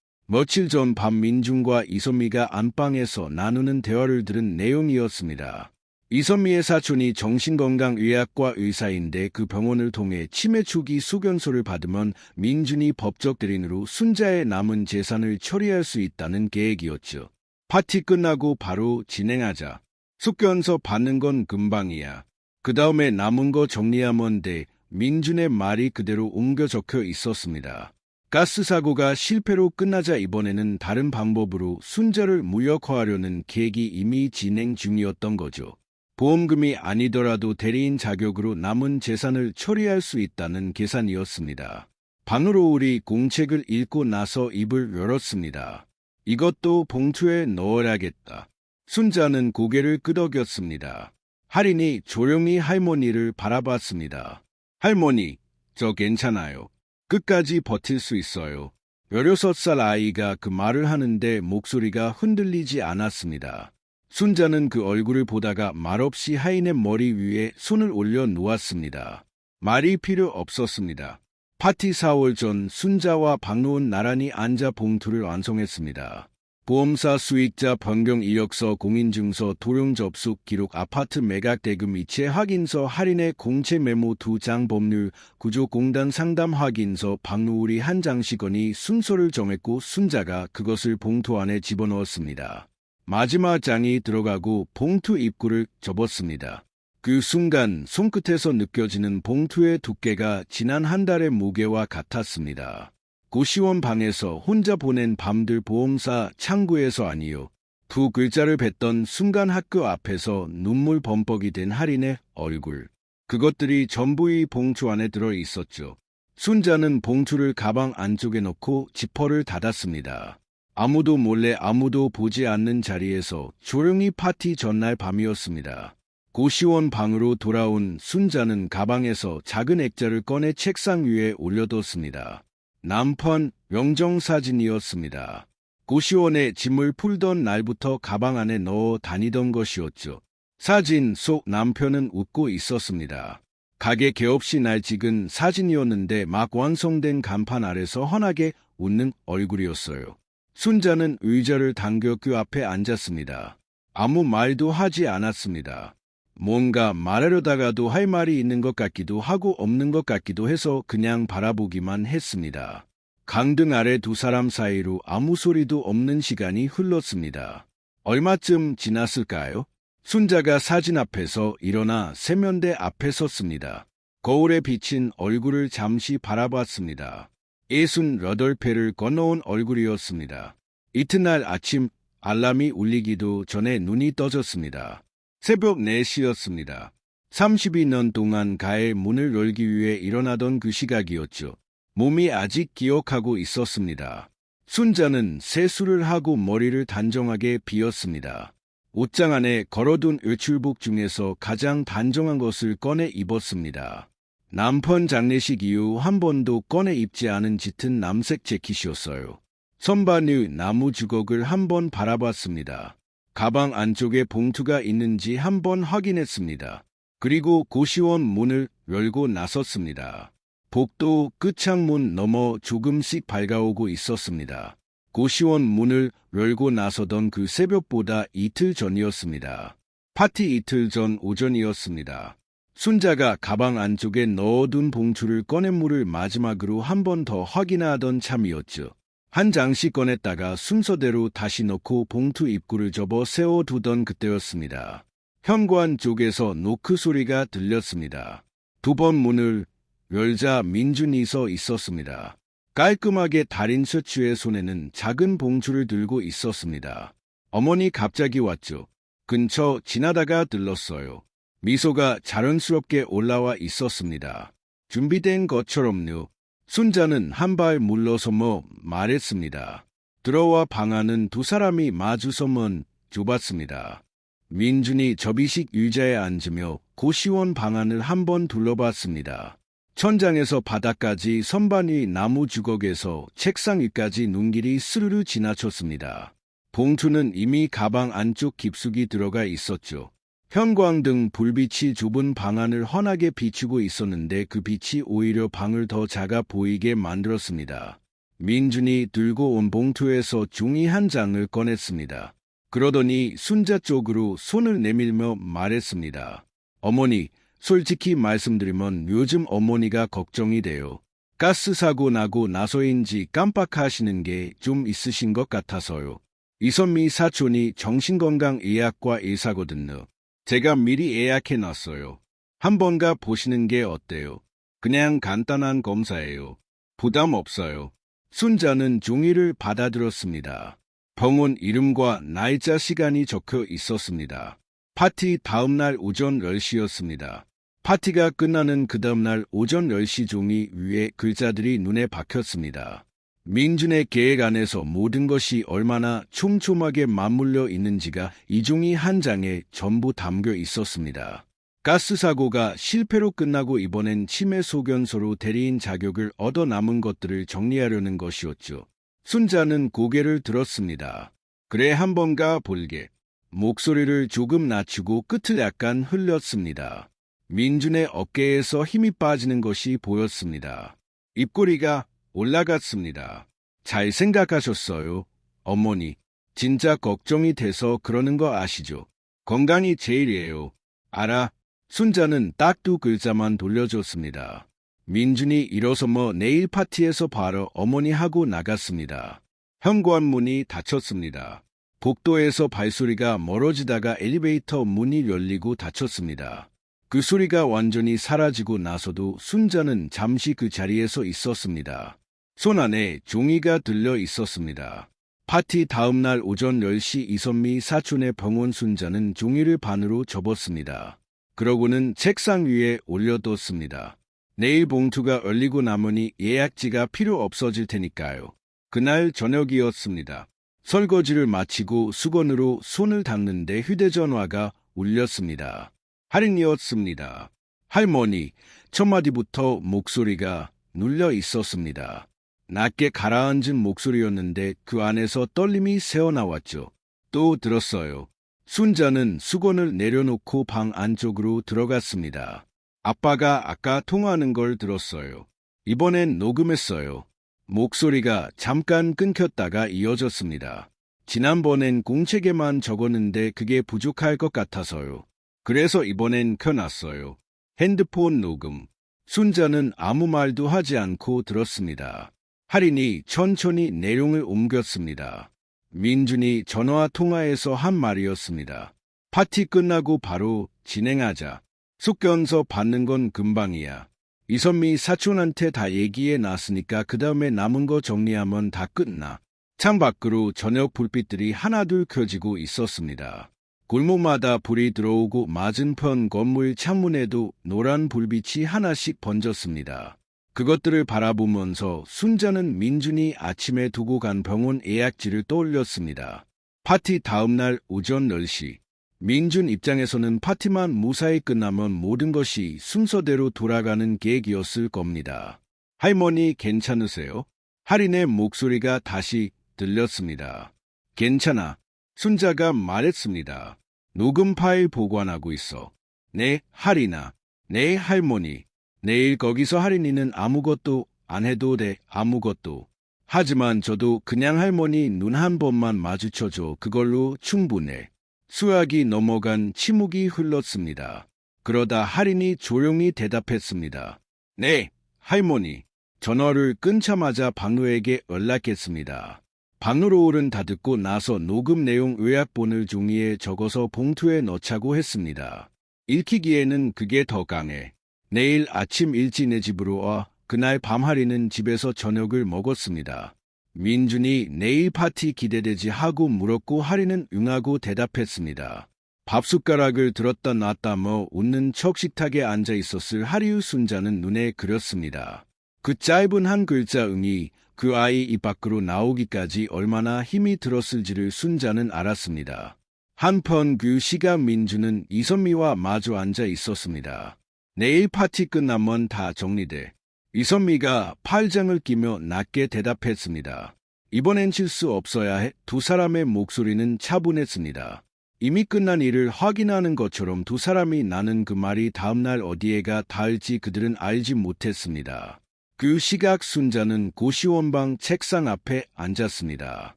며칠 전 밤 민준과 이선미가 안방에서 나누는 대화를 들은 내용이었습니다. 이선미의 사촌이 정신건강의학과 의사인데 그 병원을 통해 치매 초기 소견서를 받으면 민준이 법적 대리인으로 순자의 남은 재산을 처리할 수 있다는 계획이었죠. 파티 끝나고 바로 진행하자. 소견서 받는 건 금방이야. 그 다음에 남은 거 정리하면 돼. 민준의 말이 그대로 옮겨 적혀 있었습니다. 가스 사고가 실패로 끝나자 이번에는 다른 방법으로 순자를 무력화하려는 계획이 이미 진행 중이었던 거죠. 보험금이 아니더라도 대리인 자격으로 남은 재산을 처리할 수 있다는 계산이었습니다. 방으로 우리 공책을 읽고 나서 입을 열었습니다. 이것도 봉투에 넣어야겠다. 순자는 고개를 끄덕였습니다. 할인이 조용히 할머니를 바라봤습니다. 할머니, 저 괜찮아요. 끝까지 버틸 수 있어요. 16살 아이가 그 말을 하는데 목소리가 흔들리지 않았습니다. 순자는 그 얼굴을 보다가 말없이 하인의 머리 위에 손을 올려 놓았습니다. 말이 필요 없었습니다. 파티 4월 전 순자와 박노은 나란히 앉아 봉투를 완성했습니다. 보험사 수익자 변경 이력서, 공인증서, 도용 접속 기록, 아파트 매각 대금 이체 확인서, 할인의 공채 메모 2장, 법률 구조공단 상담 확인서, 박노을이 한 장씩거니 순서를 정했고 순자가 그것을 봉투 안에 집어넣었습니다. 마지막 장이 들어가고 봉투 입구를 접었습니다. 그 순간 손끝에서 느껴지는 봉투의 두께가 지난 한 달의 무게와 같았습니다. 고시원 방에서 혼자 보낸 밤들, 보험사 창구에서 아니요. 두 글자를 뱉던 순간 학교 앞에서 눈물 범벅이 된 할인의 얼굴. 그것들이 전부 이 봉투 안에 들어 있었죠. 순자는 봉투를 가방 안쪽에 넣고 지퍼를 닫았습니다. 아무도 몰래 아무도 보지 않는 자리에서 조용히 파티 전날 밤이었습니다. 고시원 방으로 돌아온 순자는 가방에서 작은 액자를 꺼내 책상 위에 올려뒀습니다. 남편 명정사진이었습니다. 고시원에 짐을 풀던 날부터 가방 안에 넣어 다니던 것이었죠. 사진 속 남편은 웃고 있었습니다. 가게 개업시 날 찍은 사진이었는데 막 완성된 간판 아래서 환하게 웃는 얼굴이었어요. 순자는 의자를 당겨 그 앞에 앉았습니다. 아무 말도 하지 않았습니다. 뭔가 말하려다가도 할 말이 있는 것 같기도 하고 없는 것 같기도 해서 그냥 바라보기만 했습니다. 강등 아래 두 사람 사이로 아무 소리도 없는 시간이 흘렀습니다. 얼마쯤 지났을까요? 순자가 사진 앞에서 일어나 세면대 앞에 섰습니다. 거울에 비친 얼굴을 잠시 바라봤습니다. 68회를 건너온 얼굴이었습니다. 이튿날 아침 알람이 울리기도 전에 눈이 떠졌습니다. 새벽 4시였습니다. 32년 동안 가의 문을 열기 위해 일어나던 그 시각이었죠. 몸이 아직 기억하고 있었습니다. 순자는 세수를 하고 머리를 단정하게 빗었습니다. 옷장 안에 걸어둔 외출복 중에서 가장 단정한 것을 꺼내 입었습니다. 남편 장례식 이후 한 번도 꺼내 입지 않은 짙은 남색 재킷이었어요. 선반 위 나무 주걱을 한번 바라봤습니다. 가방 안쪽에 봉투가 있는지 한번 확인했습니다. 그리고 고시원 문을 열고 나섰습니다. 복도 끝창문 너머 조금씩 밝아오고 있었습니다. 고시원 문을 열고 나서던 그 새벽보다 이틀 전이었습니다. 파티 이틀 전 오전이었습니다. 순자가 가방 안쪽에 넣어둔 봉투를 꺼낸 물을 마지막으로 한 번 더 확인하던 참이었죠. 한 장씩 꺼냈다가 순서대로 다시 넣고 봉투 입구를 접어 세워두던 그때였습니다. 현관 쪽에서 노크 소리가 들렸습니다. 두 번 문을 열자 민준이 서 있었습니다. 깔끔하게 다린 셔츠의 손에는 작은 봉투를 들고 있었습니다. 어머니 갑자기 왔죠. 근처 지나다가 들렀어요. 미소가 자연스럽게 올라와 있었습니다. 준비된 것처럼요. 순자는 한 발 물러서며 말했습니다. 들어와 방 안은 두 사람이 마주서면 좁았습니다. 민준이 접이식 의자에 앉으며 고시원 방 안을 한번 둘러봤습니다. 천장에서 바닥까지 선반 위 나무 주걱에서 책상 위까지 눈길이 스르르 지나쳤습니다. 봉투는 이미 가방 안쪽 깊숙이 들어가 있었죠. 형광등 불빛이 좁은 방 안을 환하게 비추고 있었는데 그 빛이 오히려 방을 더 작아 보이게 만들었습니다. 민준이 들고 온 봉투에서 종이 한 장을 꺼냈습니다. 그러더니 순자 쪽으로 손을 내밀며 말했습니다. 어머니, 솔직히 말씀드리면 요즘 어머니가 걱정이 돼요. 가스 사고 나고 나서인지 깜빡하시는 게 좀 있으신 것 같아서요. 이선미 사촌이 정신건강의학과 의사거든요. 제가 미리 예약해놨어요. 한번 가 보시는 게 어때요? 그냥 간단한 검사예요. 부담 없어요. 순자는 종이를 받아들었습니다. 병원 이름과 날짜 시간이 적혀 있었습니다. 파티 다음날 오전 10시였습니다. 파티가 끝나는 그 다음날 오전 10시 종이 위에 글자들이 눈에 박혔습니다. 민준의 계획 안에서 모든 것이 얼마나 촘촘하게 맞물려 있는지가 이 종이 한 장에 전부 담겨 있었습니다. 가스 사고가 실패로 끝나고 이번엔 치매 소견서로 대리인 자격을 얻어 남은 것들을 정리하려는 것이었죠. 순자는 고개를 들었습니다. 그래 한번 가 볼게. 목소리를 조금 낮추고 끝을 약간 흘렸습니다. 민준의 어깨에서 힘이 빠지는 것이 보였습니다. 입꼬리가 올라갔습니다. 잘 생각하셨어요, 어머니. 진짜 걱정이 돼서 그러는 거 아시죠? 건강이 제일이에요. 알아. 순자는 딱 두 글자만 돌려줬습니다. 민준이 일어서며 내일 파티에서 바로 어머니하고 나갔습니다. 현관문이 닫혔습니다. 복도에서 발소리가 멀어지다가 엘리베이터 문이 열리고 닫혔습니다. 그 소리가 완전히 사라지고 나서도 순자는 잠시 그 자리에서 있었습니다. 손 안에 종이가 들려 있었습니다. 파티 다음날 오전 10시 이선미 사촌의 병원. 순자는 종이를 반으로 접었습니다. 그러고는 책상 위에 올려뒀습니다. 내일 봉투가 열리고 나머니 예약지가 필요 없어질 테니까요. 그날 저녁이었습니다. 설거지를 마치고 수건으로 손을 닦는데 휴대전화가 울렸습니다. 할인이었습니다. 할머니, 첫 마디부터 목소리가 눌려 있었습니다. 낮게 가라앉은 목소리였는데 그 안에서 떨림이 새어나왔죠. 또 들었어요. 순자는 수건을 내려놓고 방 안쪽으로 들어갔습니다. 아빠가 아까 통화하는 걸 들었어요. 이번엔 녹음했어요. 목소리가 잠깐 끊겼다가 이어졌습니다. 지난번엔 공책에만 적었는데 그게 부족할 것 같아서요. 그래서 이번엔 켜놨어요. 핸드폰 녹음. 순자는 아무 말도 하지 않고 들었습니다. 할인이 천천히 내용을 옮겼습니다. 민준이 전화 통화에서 한 말이었습니다. 파티 끝나고 바로 진행하자. 숙견서 받는 건 금방이야. 이선미 사촌한테 다 얘기해 놨으니까 그 다음에 남은 거 정리하면 다 끝나. 창밖으로 저녁 불빛들이 하나둘 켜지고 있었습니다. 골목마다 불이 들어오고 맞은편 건물 창문에도 노란 불빛이 하나씩 번졌습니다. 그것들을 바라보면서 순자는 민준이 아침에 두고 간 병원 예약지를 떠올렸습니다. 파티 다음날 오전 10시. 민준 입장에서는 파티만 무사히 끝나면 모든 것이 순서대로 돌아가는 계획이었을 겁니다. 할머니 괜찮으세요? 할인의 목소리가 다시 들렸습니다. 괜찮아. 순자가 말했습니다. 녹음 파일 보관하고 있어. 네, 할인아. 네, 할머니. 내일 거기서 할인이는 아무것도 안 해도 돼, 아무것도. 하지만 저도 그냥 할머니 눈 한 번만 마주쳐줘. 그걸로 충분해. 수학이 넘어간 침묵이 흘렀습니다. 그러다 할인이 조용히 대답했습니다. 네, 할머니. 전화를 끊자마자 박노에게 연락했습니다. 박노로울은 다 듣고 나서 녹음 내용 요약본을 종이에 적어서 봉투에 넣자고 했습니다. 읽히기에는 그게 더 강해. 내일 아침 일찍 내 집으로 와. 그날 밤 할인은 집에서 저녁을 먹었습니다. 민준이 내일 파티 기대되지 하고 물었고 할인은 응하고 대답했습니다. 밥숟가락을 들었다 놨다 웃는 척 식탁에 앉아 있었을 하리우 순자는 눈에 그렸습니다. 그 짧은 한 글자 응이 그 아이 입 밖으로 나오기까지 얼마나 힘이 들었을지를 순자는 알았습니다. 한편 그 시간 민준은 이선미와 마주 앉아 있었습니다. 내일 파티 끝나면 다 정리돼. 이선미가 팔짱을 끼며 낮게 대답했습니다. 이번엔 실수 없어야 해. 두 사람의 목소리는 차분했습니다. 이미 끝난 일을 확인하는 것처럼 두 사람이 나눈 그 말이 다음날 어디에가 닿을지 그들은 알지 못했습니다. 그 시각 순자는 고시원방 책상 앞에 앉았습니다.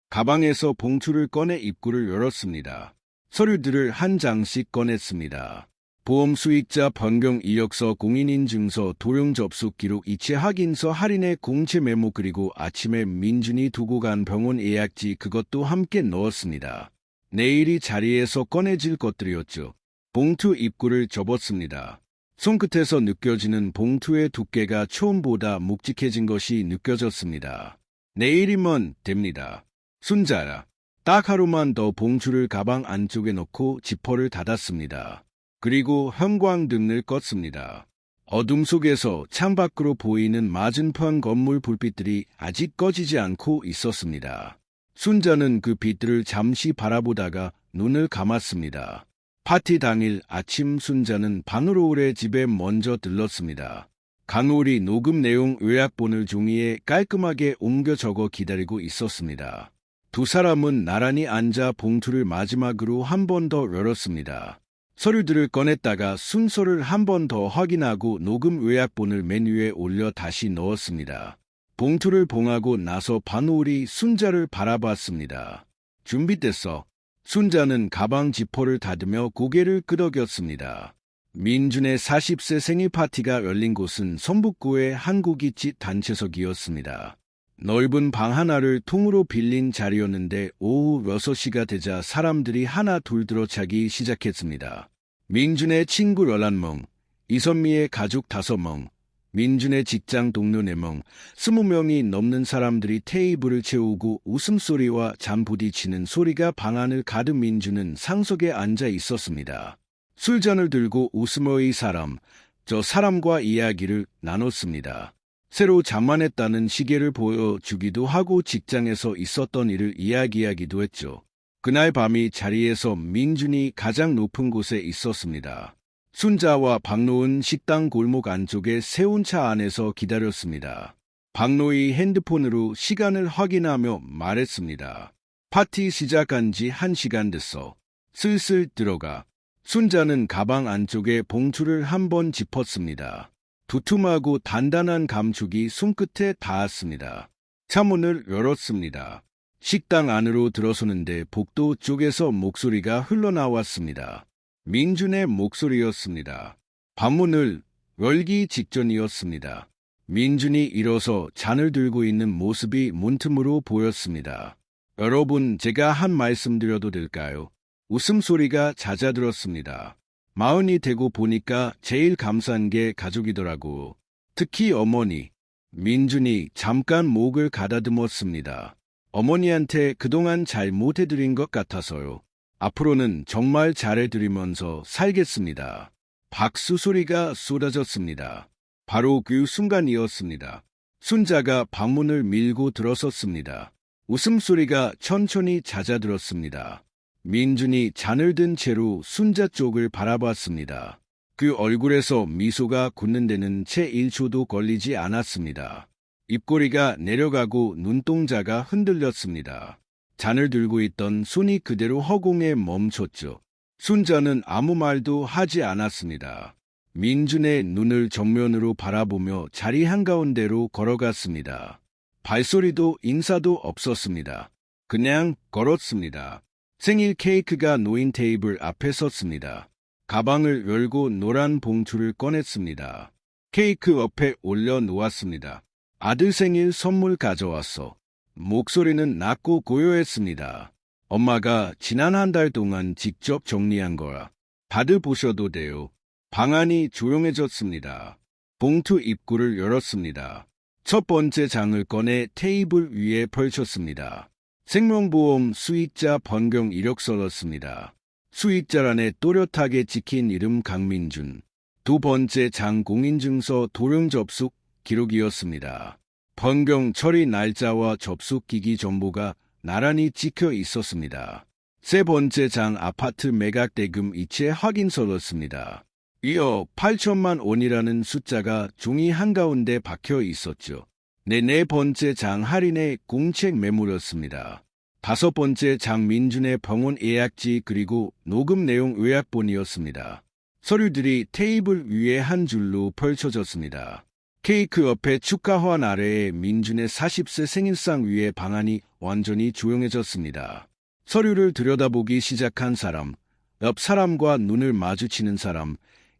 가방에서 봉투를 꺼내 입구를 열었습니다. 서류들을 한 장씩 꺼냈습니다. 보험 수익자 변경 이력서, 공인인증서, 도령 접수 기록, 이체 확인서, 할인의 공채 메모, 그리고 아침에 민준이 두고 간 병원 예약지, 그것도 함께 넣었습니다. 내일이 자리에서 꺼내질 것들이었죠. 봉투 입구를 접었습니다. 손끝에서 느껴지는 봉투의 두께가 처음보다 묵직해진 것이 느껴졌습니다. 내일이면 됩니다. 순자야. 딱 하루만 더. 봉투를 가방 안쪽에 넣고 지퍼를 닫았습니다. 그리고 형광등을 껐습니다. 어둠 속에서 창밖으로 보이는 맞은편 건물 불빛들이 아직 꺼지지 않고 있었습니다. 순자는 그 빛들을 잠시 바라보다가 눈을 감았습니다. 파티 당일 아침 순자는 방으로 집에 먼저 들렀습니다. 강울이 녹음 내용 요약본을 종이에 깔끔하게 옮겨 적어 기다리고 있었습니다. 두 사람은 나란히 앉아 봉투를 마지막으로 한 번 더 열었습니다. 서류들을 꺼냈다가 순서를 한 번 더 확인하고 녹음 요약본을 맨 위에 올려 다시 넣었습니다. 봉투를 봉하고 나서 반올이 순자를 바라봤습니다. 준비됐어. 순자는 가방 지퍼를 닫으며 고개를 끄덕였습니다. 민준의 40세 생일 파티가 열린 곳은 성북구의 한국이치 단체석이었습니다. 넓은 방 하나를 통으로 빌린 자리였는데 오후 6시가 되자 사람들이 하나 둘 들어차기 시작했습니다. 민준의 친구 11명, 이선미의 가족 5명, 민준의 직장 동료 4명, 20명이 넘는 사람들이 테이블을 채우고 웃음소리와 잠 부딪히는 소리가 방 안을 가득. 민준은 상석에 앉아 있었습니다. 술잔을 들고 웃음의 사람, 저 사람과 이야기를 나눴습니다. 새로 장만했다는 시계를 보여주기도 하고 직장에서 있었던 일을 이야기하기도 했죠. 그날 밤이 자리에서 민준이 가장 높은 곳에 있었습니다. 순자와 박노은 식당 골목 안쪽에 세운 차 안에서 기다렸습니다. 박노희 핸드폰으로 시간을 확인하며 말했습니다. 파티 시작한 지 1시간 됐어. 슬슬 들어가. 순자는 가방 안쪽에 봉투를 한번 짚었습니다. 두툼하고 단단한 감촉이 손끝에 닿았습니다. 차문을 열었습니다. 식당 안으로 들어서는데 복도 쪽에서 목소리가 흘러나왔습니다. 민준의 목소리였습니다. 방문을 열기 직전이었습니다. 민준이 일어서 잔을 들고 있는 모습이 문틈으로 보였습니다. 여러분, 제가 한 말씀 드려도 될까요? 웃음소리가 잦아들었습니다. 40이 되고 보니까 제일 감사한 게 가족이더라고. 특히 어머니. 민준이 잠깐 목을 가다듬었습니다. 어머니한테 그동안 잘 못해드린 것 같아서요. 앞으로는 정말 잘해드리면서 살겠습니다. 박수 소리가 쏟아졌습니다. 바로 그 순간이었습니다. 순자가 방문을 밀고 들어섰습니다. 웃음소리가 천천히 잦아들었습니다. 민준이 잔을 든 채로 순자 쪽을 바라봤습니다. 그 얼굴에서 미소가 굳는 데는 채 1초도 걸리지 않았습니다. 입꼬리가 내려가고 눈동자가 흔들렸습니다. 잔을 들고 있던 손이 그대로 허공에 멈췄죠. 순자는 아무 말도 하지 않았습니다. 민준의 눈을 정면으로 바라보며 자리 한가운데로 걸어갔습니다. 발소리도 인사도 없었습니다. 그냥 걸었습니다. 생일 케이크가 놓인 테이블 앞에 섰습니다. 가방을 열고 노란 봉투를 꺼냈습니다. 케이크 옆에 올려놓았습니다. 아들 생일 선물 가져왔어. 목소리는 낮고 고요했습니다. 엄마가 지난 한 달 동안 직접 정리한 거라. 다들 보셔도 돼요. 방 안이 조용해졌습니다. 봉투 입구를 열었습니다. 첫 번째 장을 꺼내 테이블 위에 펼쳤습니다. 생명보험 수익자 변경 이력서였습니다. 수익자란에 또렷하게 찍힌 이름 강민준. 두 번째 장 공인증서 도령 접수 기록이었습니다. 변경 처리 날짜와 접수 기기 정보가 나란히 찍혀 있었습니다. 세 번째 장 아파트 매각 대금 이체 확인서였습니다. 이어 8천만 원이라는 숫자가 종이 한가운데 박혀 있었죠. 네 번째 장 할인의 공책 메모였습니다. 다섯 번째 장 민준의 병원 예약지 그리고 녹음 내용 요약본이었습니다. 서류들이 테이블 위에 한 줄로 펼쳐졌습니다. 케이크 옆에 축하환 아래에 민준의 40세 생일상 위에 방안이 완전히 조용해졌습니다. 서류를 들여다보기 시작한 사람, 옆 사람과 눈을 마주치는 사람,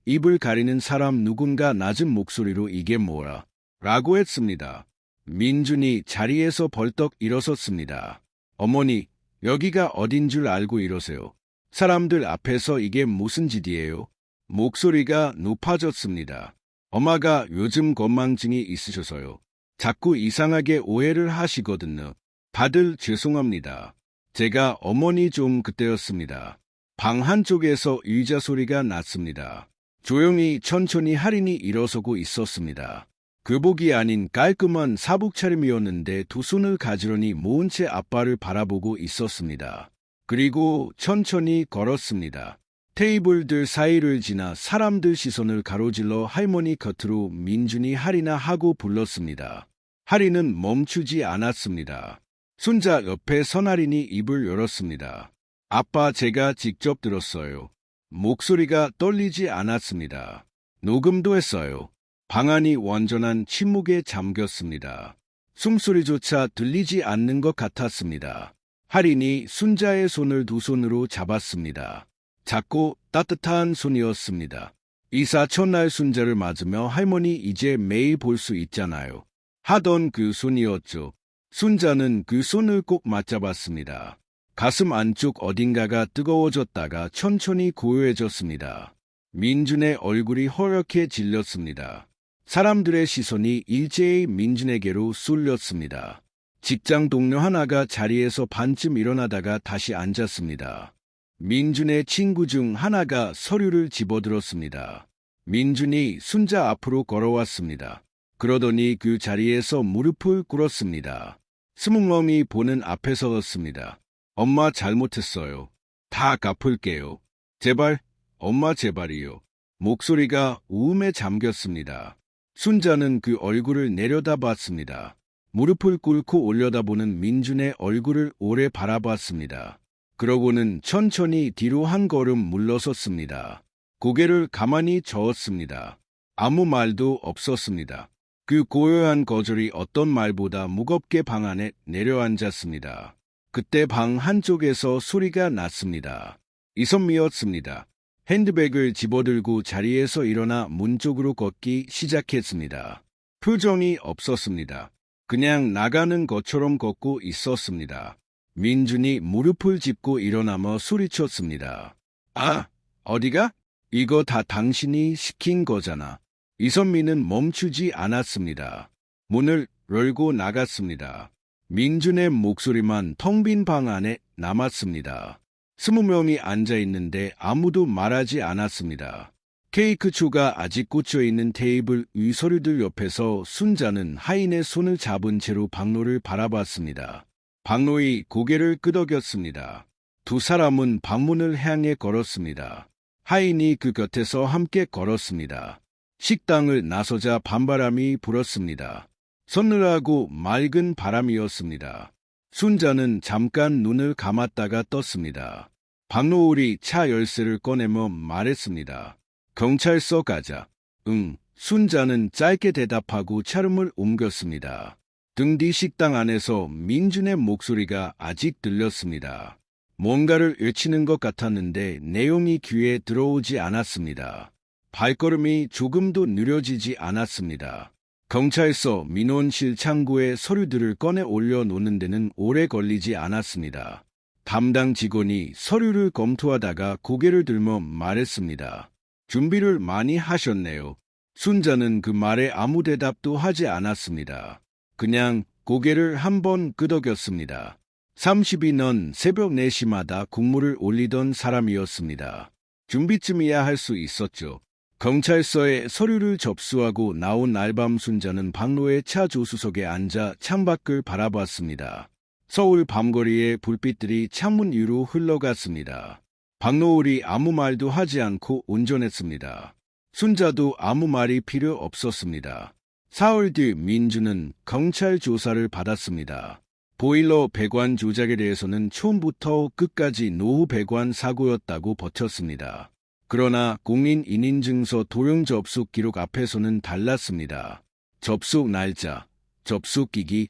입을 가리는 사람 누군가 낮은 목소리로 이게 뭐라? 라고 했습니다. 민준이 자리에서 벌떡 일어섰습니다. 어머니, 여기가 어딘 줄 알고 이러세요. 사람들 앞에서 이게 무슨 짓이에요? 목소리가 높아졌습니다. 엄마가 요즘 건망증이 있으셔서요. 자꾸 이상하게 오해를 하시거든요. 다들 죄송합니다. 제가 어머니 좀 그때였습니다. 방 한쪽에서 의자 소리가 났습니다. 조용히 천천히 할인이 일어서고 있었습니다. 교복이 아닌 깔끔한 사복 차림이었는데 두 손을 가지런히 모은 채 아빠를 바라보고 있었습니다. 그리고 천천히 걸었습니다. 테이블들 사이를 지나 사람들 시선을 가로질러 할머니 곁으로 민준이 할인아 하고 불렀습니다. 할인은 멈추지 않았습니다. 손자 옆에 선 할인이 입을 열었습니다. 아빠 제가 직접 들었어요. 목소리가 떨리지 않았습니다. 녹음도 했어요. 방안이 완전한 침묵에 잠겼습니다. 숨소리조차 들리지 않는 것 같았습니다. 할인이 순자의 손을 두 손으로 잡았습니다. 작고 따뜻한 손이었습니다. 이사 첫날 순자를 맞으며 할머니 이제 매일 볼 수 있잖아요. 하던 그 손이었죠. 순자는 그 손을 꼭 맞잡았습니다. 가슴 안쪽 어딘가가 뜨거워졌다가 천천히 고요해졌습니다. 민준의 얼굴이 허옇게 질렸습니다. 사람들의 시선이 일제히 민준에게로 쏠렸습니다. 직장 동료 하나가 자리에서 반쯤 일어나다가 다시 앉았습니다. 민준의 친구 중 하나가 서류를 집어들었습니다. 민준이 순자 앞으로 걸어왔습니다. 그러더니 그 자리에서 무릎을 꿇었습니다. 스뭉멍이 보는 앞에 서었습니다. 엄마 잘못했어요. 다 갚을게요. 제발, 엄마 제발이요. 목소리가 우음에 잠겼습니다. 순자는 그 얼굴을 내려다봤습니다. 무릎을 꿇고 올려다보는 민준의 얼굴을 오래 바라봤습니다. 그러고는 천천히 뒤로 한 걸음 물러섰습니다. 고개를 가만히 저었습니다. 아무 말도 없었습니다. 그 고요한 거절이 어떤 말보다 무겁게 방 안에 내려앉았습니다. 그때 방 한쪽에서 소리가 났습니다. 이선미였습니다. 핸드백을 집어들고 자리에서 일어나 문 쪽으로 걷기 시작했습니다. 표정이 없었습니다. 그냥 나가는 것처럼 걷고 있었습니다. 민준이 무릎을 짚고 일어나며 소리쳤습니다. 아, 어디가? 이거 다 당신이 시킨 거잖아. 이선미는 멈추지 않았습니다. 문을 열고 나갔습니다. 민준의 목소리만 텅 빈 방 안에 남았습니다. 20명이 앉아있는데 아무도 말하지 않았습니다. 케이크 초가 아직 꽂혀있는 테이블 위 서류들 옆에서 순자는 하인의 손을 잡은 채로 방로를 바라봤습니다. 방로이 고개를 끄덕였습니다. 두 사람은 방문을 향해 걸었습니다. 하인이 그 곁에서 함께 걸었습니다. 식당을 나서자 밤바람이 불었습니다. 서늘하고 맑은 바람이었습니다. 순자는 잠깐 눈을 감았다가 떴습니다. 박노을이 차 열쇠를 꺼내며 말했습니다. 경찰서 가자. 응. 순자는 짧게 대답하고 차름을 옮겼습니다. 등 뒤 식당 안에서 민준의 목소리가 아직 들렸습니다. 뭔가를 외치는 것 같았는데 내용이 귀에 들어오지 않았습니다. 발걸음이 조금도 느려지지 않았습니다. 경찰서 민원실 창고에 서류들을 꺼내 올려놓는 데는 오래 걸리지 않았습니다. 담당 직원이 서류를 검토하다가 고개를 들며 말했습니다. 준비를 많이 하셨네요. 순자는 그 말에 아무 대답도 하지 않았습니다. 그냥 고개를 한번 끄덕였습니다. 30이 새벽 4시마다 국물을 올리던 사람이었습니다. 준비쯤이야 할 수 있었죠. 경찰서에 서류를 접수하고 나온 날밤 순자는 방로의 차 조수석에 앉아 창밖을 바라봤습니다. 서울 밤거리의 불빛들이 창문 위로 흘러갔습니다. 박노을이 아무 말도 하지 않고 운전했습니다. 순자도 아무 말이 필요 없었습니다. 사흘 뒤 민주는 경찰 조사를 받았습니다. 보일러 배관 조작에 대해서는 처음부터 끝까지 노후 배관 사고였다고 버텼습니다. 그러나 공인인증서 도용 접속 기록 앞에서는 달랐습니다. 접속 날짜, 접속 기기,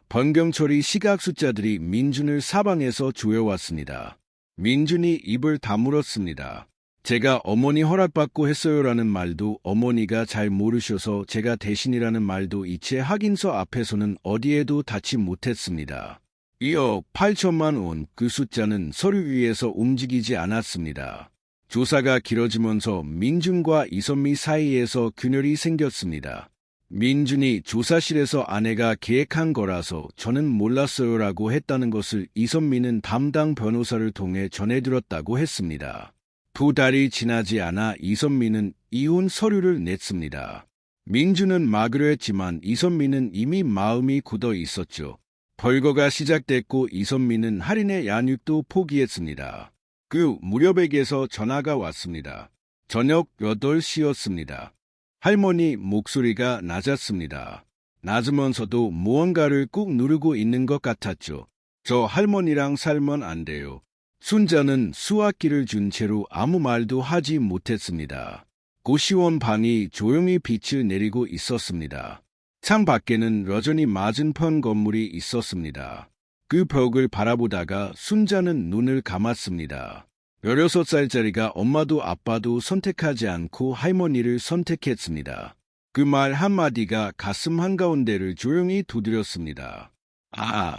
변경 처리 시각 숫자들이 민준을 사방에서 조여왔습니다. 민준이 입을 다물었습니다. 제가 어머니 허락받고 했어요라는 말도 어머니가 잘 모르셔서 제가 대신이라는 말도 이체 확인서 앞에서는 어디에도 닿지 못했습니다. 2억 8천만 원, 그 숫자는 서류 위에서 움직이지 않았습니다. 조사가 길어지면서 민준과 이선미 사이에서 균열이 생겼습니다. 민준이 조사실에서 아내가 계획한 거라서 저는 몰랐어요라고 했다는 것을 이선미는 담당 변호사를 통해 전해들었다고 했습니다. 2달이 지나지 않아 이선미는 이혼 서류를 냈습니다. 민준은 막으려 했지만 이선미는 이미 마음이 굳어 있었죠. 벌거가 시작됐고 이선미는 할인의 양육도 포기했습니다. 그 무렵에게서 전화가 왔습니다. 저녁 8시였습니다. 할머니 목소리가 낮았습니다. 낮으면서도 무언가를 꾹 누르고 있는 것 같았죠. 저 할머니랑 살면 안 돼요. 순자는 수화기를 준 채로 아무 말도 하지 못했습니다. 고시원 방이 조용히 빛을 내리고 있었습니다. 창 밖에는 여전히 맞은편 건물이 있었습니다. 그 벽을 바라보다가 순자는 눈을 감았습니다. 16살짜리가 엄마도 아빠도 선택하지 않고 할머니를 선택했습니다. 그 말 한마디가 가슴 한가운데를 조용히 두드렸습니다.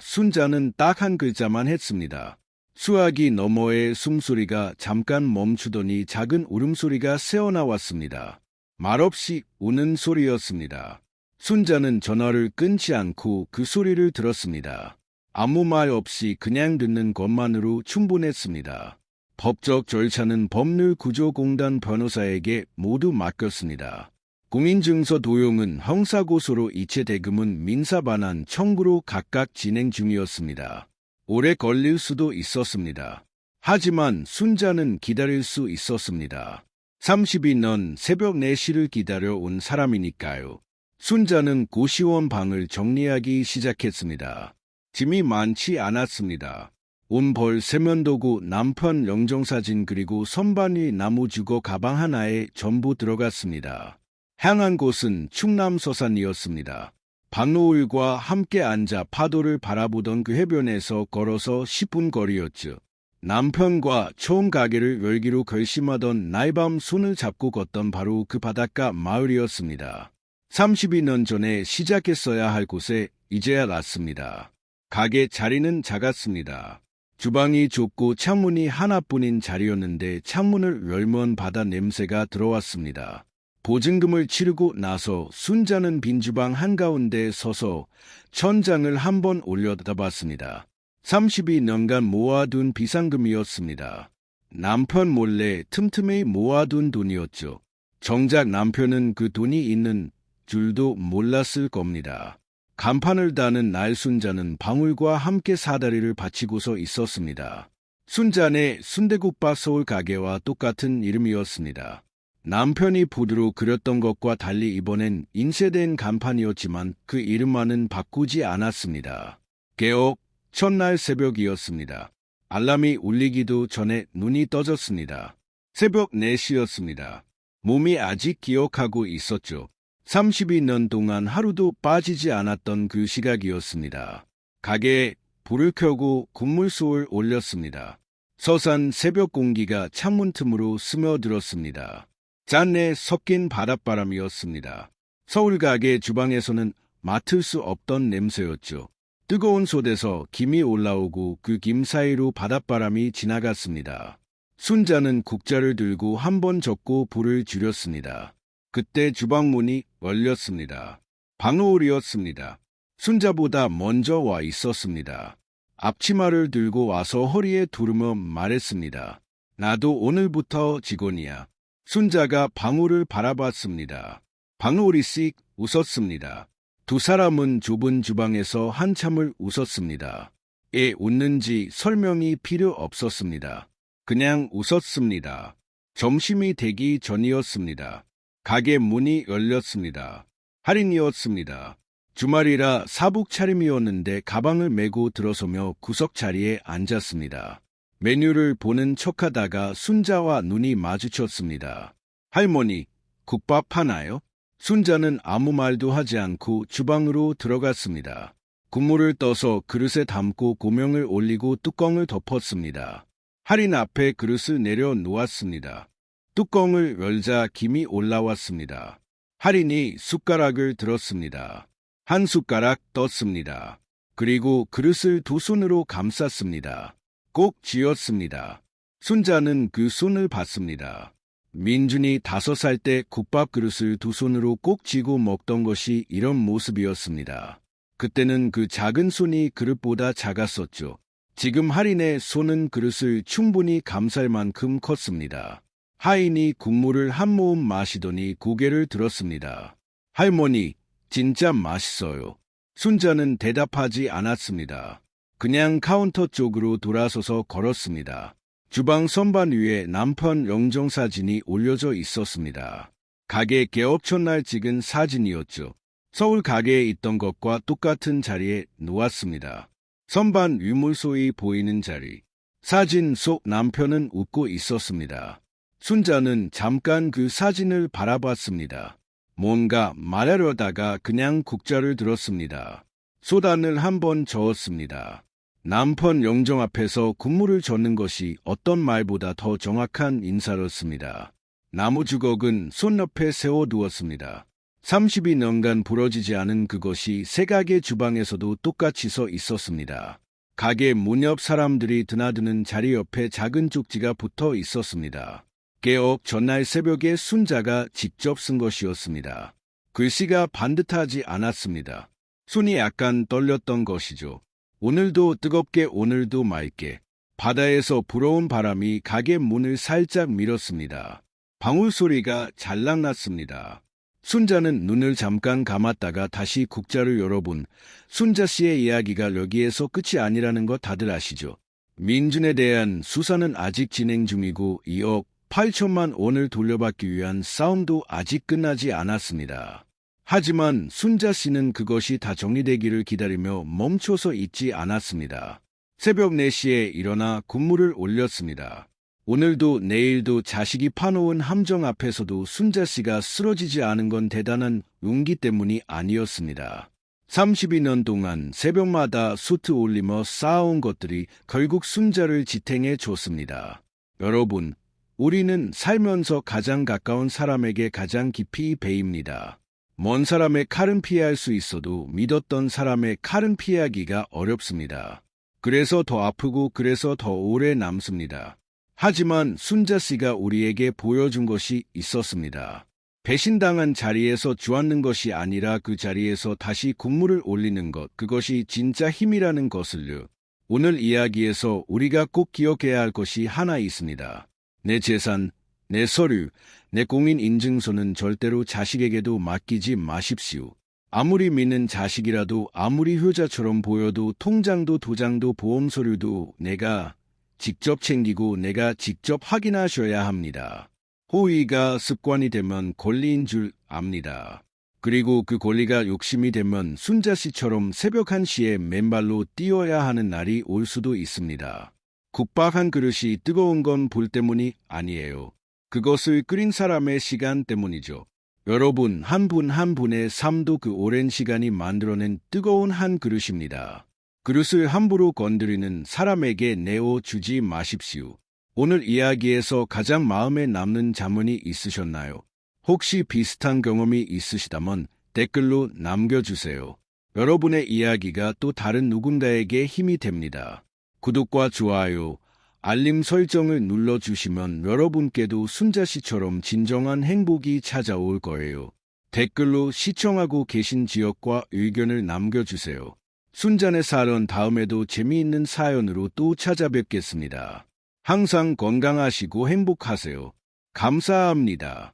순자는 딱 한 글자만 했습니다. 수화기 너머의 숨소리가 잠깐 멈추더니 작은 울음소리가 새어나왔습니다. 말없이 우는 소리였습니다. 순자는 전화를 끊지 않고 그 소리를 들었습니다. 아무 말 없이 그냥 듣는 것만으로 충분했습니다. 법적 절차는 법률구조공단 변호사에게 모두 맡겼습니다. 공인증서 도용은 형사고소로 이체 대금은 민사반환 청구로 각각 진행 중이었습니다. 오래 걸릴 수도 있었습니다. 하지만 순자는 기다릴 수 있었습니다. 30년 새벽 4시를 기다려온 사람이니까요. 순자는 고시원 방을 정리하기 시작했습니다. 짐이 많지 않았습니다. 온벌 세면도구, 남편 영정사진 그리고 선반위 나무주거 가방 하나에 전부 들어갔습니다. 향한 곳은 충남 서산이었습니다. 박노을과 함께 앉아 파도를 바라보던 그 해변에서 걸어서 10분 거리였죠. 남편과 처음 가게를 열기로 결심하던 날밤 손을 잡고 걷던 바로 그 바닷가 마을이었습니다. 32년 전에 시작했어야 할 곳에 이제야 났습니다. 가게 자리는 작았습니다. 주방이 좁고 창문이 하나뿐인 자리였는데 창문을 열면 바다 냄새가 들어왔습니다. 보증금을 치르고 나서 순자는 빈주방 한가운데 서서 천장을 한번 올려다봤습니다. 32년간 모아둔 비상금이었습니다. 남편 몰래 틈틈이 모아둔 돈이었죠. 정작 남편은 그 돈이 있는 줄도 몰랐을 겁니다. 간판을 다는 날 순자는 방울과 함께 사다리를 받치고서 있었습니다. 순자네 순대국밥 서울 가게와 똑같은 이름이었습니다. 남편이 보드로 그렸던 것과 달리 이번엔 인쇄된 간판이었지만 그 이름만은 바꾸지 않았습니다. 개업 첫날 새벽이었습니다. 알람이 울리기도 전에 눈이 떠졌습니다. 새벽 4시였습니다. 몸이 아직 기억하고 있었죠. 32년 동안 하루도 빠지지 않았던 그 시각이었습니다. 가게에 불을 켜고 국물솥을 올렸습니다. 서산 새벽 공기가 창문 틈으로 스며들었습니다. 짠내 섞인 바닷바람이었습니다. 서울 가게 주방에서는 맡을 수 없던 냄새였죠. 뜨거운 솥에서 김이 올라오고 그 김 사이로 바닷바람이 지나갔습니다. 순자는 국자를 들고 한 번 젓고 불을 줄였습니다. 그때 주방문이 열렸습니다. 박노을이었습니다. 순자보다 먼저 와 있었습니다. 앞치마를 들고 와서 허리에 두르며 말했습니다. 나도 오늘부터 직원이야. 순자가 방울을 바라봤습니다. 박노을이 씩 웃었습니다. 두 사람은 좁은 주방에서 한참을 웃었습니다. 왜 웃는지 설명이 필요 없었습니다. 그냥 웃었습니다. 점심이 되기 전이었습니다. 가게 문이 열렸습니다. 할인이었습니다. 주말이라 사복 차림이었는데 가방을 메고 들어서며 구석 자리에 앉았습니다. 메뉴를 보는 척하다가 순자와 눈이 마주쳤습니다. 할머니, 국밥 하나요? 순자는 아무 말도 하지 않고 주방으로 들어갔습니다. 국물을 떠서 그릇에 담고 고명을 올리고 뚜껑을 덮었습니다. 할인 앞에 그릇을 내려놓았습니다. 뚜껑을 열자 김이 올라왔습니다. 할인이 숟가락을 들었습니다. 한 숟가락 떴습니다. 그리고 그릇을 두 손으로 감쌌습니다. 꼭 쥐었습니다. 순자는 그 손을 봤습니다. 민준이 5살 때 국밥 그릇을 두 손으로 꼭 쥐고 먹던 것이 이런 모습이었습니다. 그때는 그 작은 손이 그릇보다 작았었죠. 지금 할인의 손은 그릇을 충분히 감쌀 만큼 컸습니다. 하인이 국물을 한 모금 마시더니 고개를 들었습니다. 할머니, 진짜 맛있어요. 순자는 대답하지 않았습니다. 그냥 카운터 쪽으로 돌아서서 걸었습니다. 주방 선반 위에 남편 영정 사진이 올려져 있었습니다. 가게 개업 첫날 찍은 사진이었죠. 서울 가게에 있던 것과 똑같은 자리에 놓았습니다. 선반 유물소이 보이는 자리. 사진 속 남편은 웃고 있었습니다. 순자는 잠깐 그 사진을 바라봤습니다. 뭔가 말하려다가 그냥 국자를 들었습니다. 소단을 한번 저었습니다. 남편 영정 앞에서 국물을 젓는 것이 어떤 말보다 더 정확한 인사였습니다. 나무 주걱은 손 옆에 세워두었습니다. 32년간 부러지지 않은 그것이 새 가게 주방에서도 똑같이 서 있었습니다. 가게 문 옆 사람들이 드나드는 자리 옆에 작은 쪽지가 붙어 있었습니다. 개업 전날 새벽에 순자가 직접 쓴 것이었습니다. 글씨가 반듯하지 않았습니다. 손이 약간 떨렸던 것이죠. 오늘도 뜨겁게 오늘도 맑게. 바다에서 불어온 바람이 가게 문을 살짝 밀었습니다. 방울 소리가 잘락났습니다. 순자는 눈을 잠깐 감았다가 다시 국자를 열어본 순자 씨의 이야기가 여기에서 끝이 아니라는 거 다들 아시죠? 민준에 대한 수사는 아직 진행 중이고 2억 8천만 원을 돌려받기 위한 싸움도 아직 끝나지 않았습니다. 하지만 순자 씨는 그것이 다 정리되기를 기다리며 멈춰서 있지 않았습니다. 새벽 4시에 일어나 국물을 올렸습니다. 오늘도 내일도 자식이 파놓은 함정 앞에서도 순자 씨가 쓰러지지 않은 건 대단한 용기 때문이 아니었습니다. 32년 동안 새벽마다 수트 올리며 쌓아온 것들이 결국 순자를 지탱해 줬습니다. 여러분, 우리는 살면서 가장 가까운 사람에게 가장 깊이 배입니다. 먼 사람의 칼은 피할 수 있어도 믿었던 사람의 칼은 피하기가 어렵습니다. 그래서 더 아프고 그래서 더 오래 남습니다. 하지만 순자 씨가 우리에게 보여준 것이 있었습니다. 배신당한 자리에서 주앉는 것이 아니라 그 자리에서 다시 국물을 올리는 것, 그것이 진짜 힘이라는 것을요. 오늘 이야기에서 우리가 꼭 기억해야 할 것이 하나 있습니다. 내 재산, 내 서류, 내 공인인증서는 절대로 자식에게도 맡기지 마십시오. 아무리 믿는 자식이라도 아무리 효자처럼 보여도 통장도 도장도 보험서류도 내가 직접 챙기고 내가 직접 확인하셔야 합니다. 호의가 습관이 되면 권리인 줄 압니다. 그리고 그 권리가 욕심이 되면 순자 씨처럼 새벽 1시에 맨발로 뛰어야 하는 날이 올 수도 있습니다. 국밥 한 그릇이 뜨거운 건 불 때문이 아니에요. 그것을 끓인 사람의 시간 때문이죠. 여러분 한 분 한 분의 삶도 그 오랜 시간이 만들어낸 뜨거운 한 그릇입니다. 그릇을 함부로 건드리는 사람에게 내어주지 마십시오. 오늘 이야기에서 가장 마음에 남는 자문이 있으셨나요? 혹시 비슷한 경험이 있으시다면 댓글로 남겨주세요. 여러분의 이야기가 또 다른 누군가에게 힘이 됩니다. 구독과 좋아요, 알림 설정을 눌러주시면 여러분께도 순자 씨처럼 진정한 행복이 찾아올 거예요. 댓글로 시청하고 계신 지역과 의견을 남겨주세요. 순자네 사연 다음에도 재미있는 사연으로 또 찾아뵙겠습니다. 항상 건강하시고 행복하세요. 감사합니다.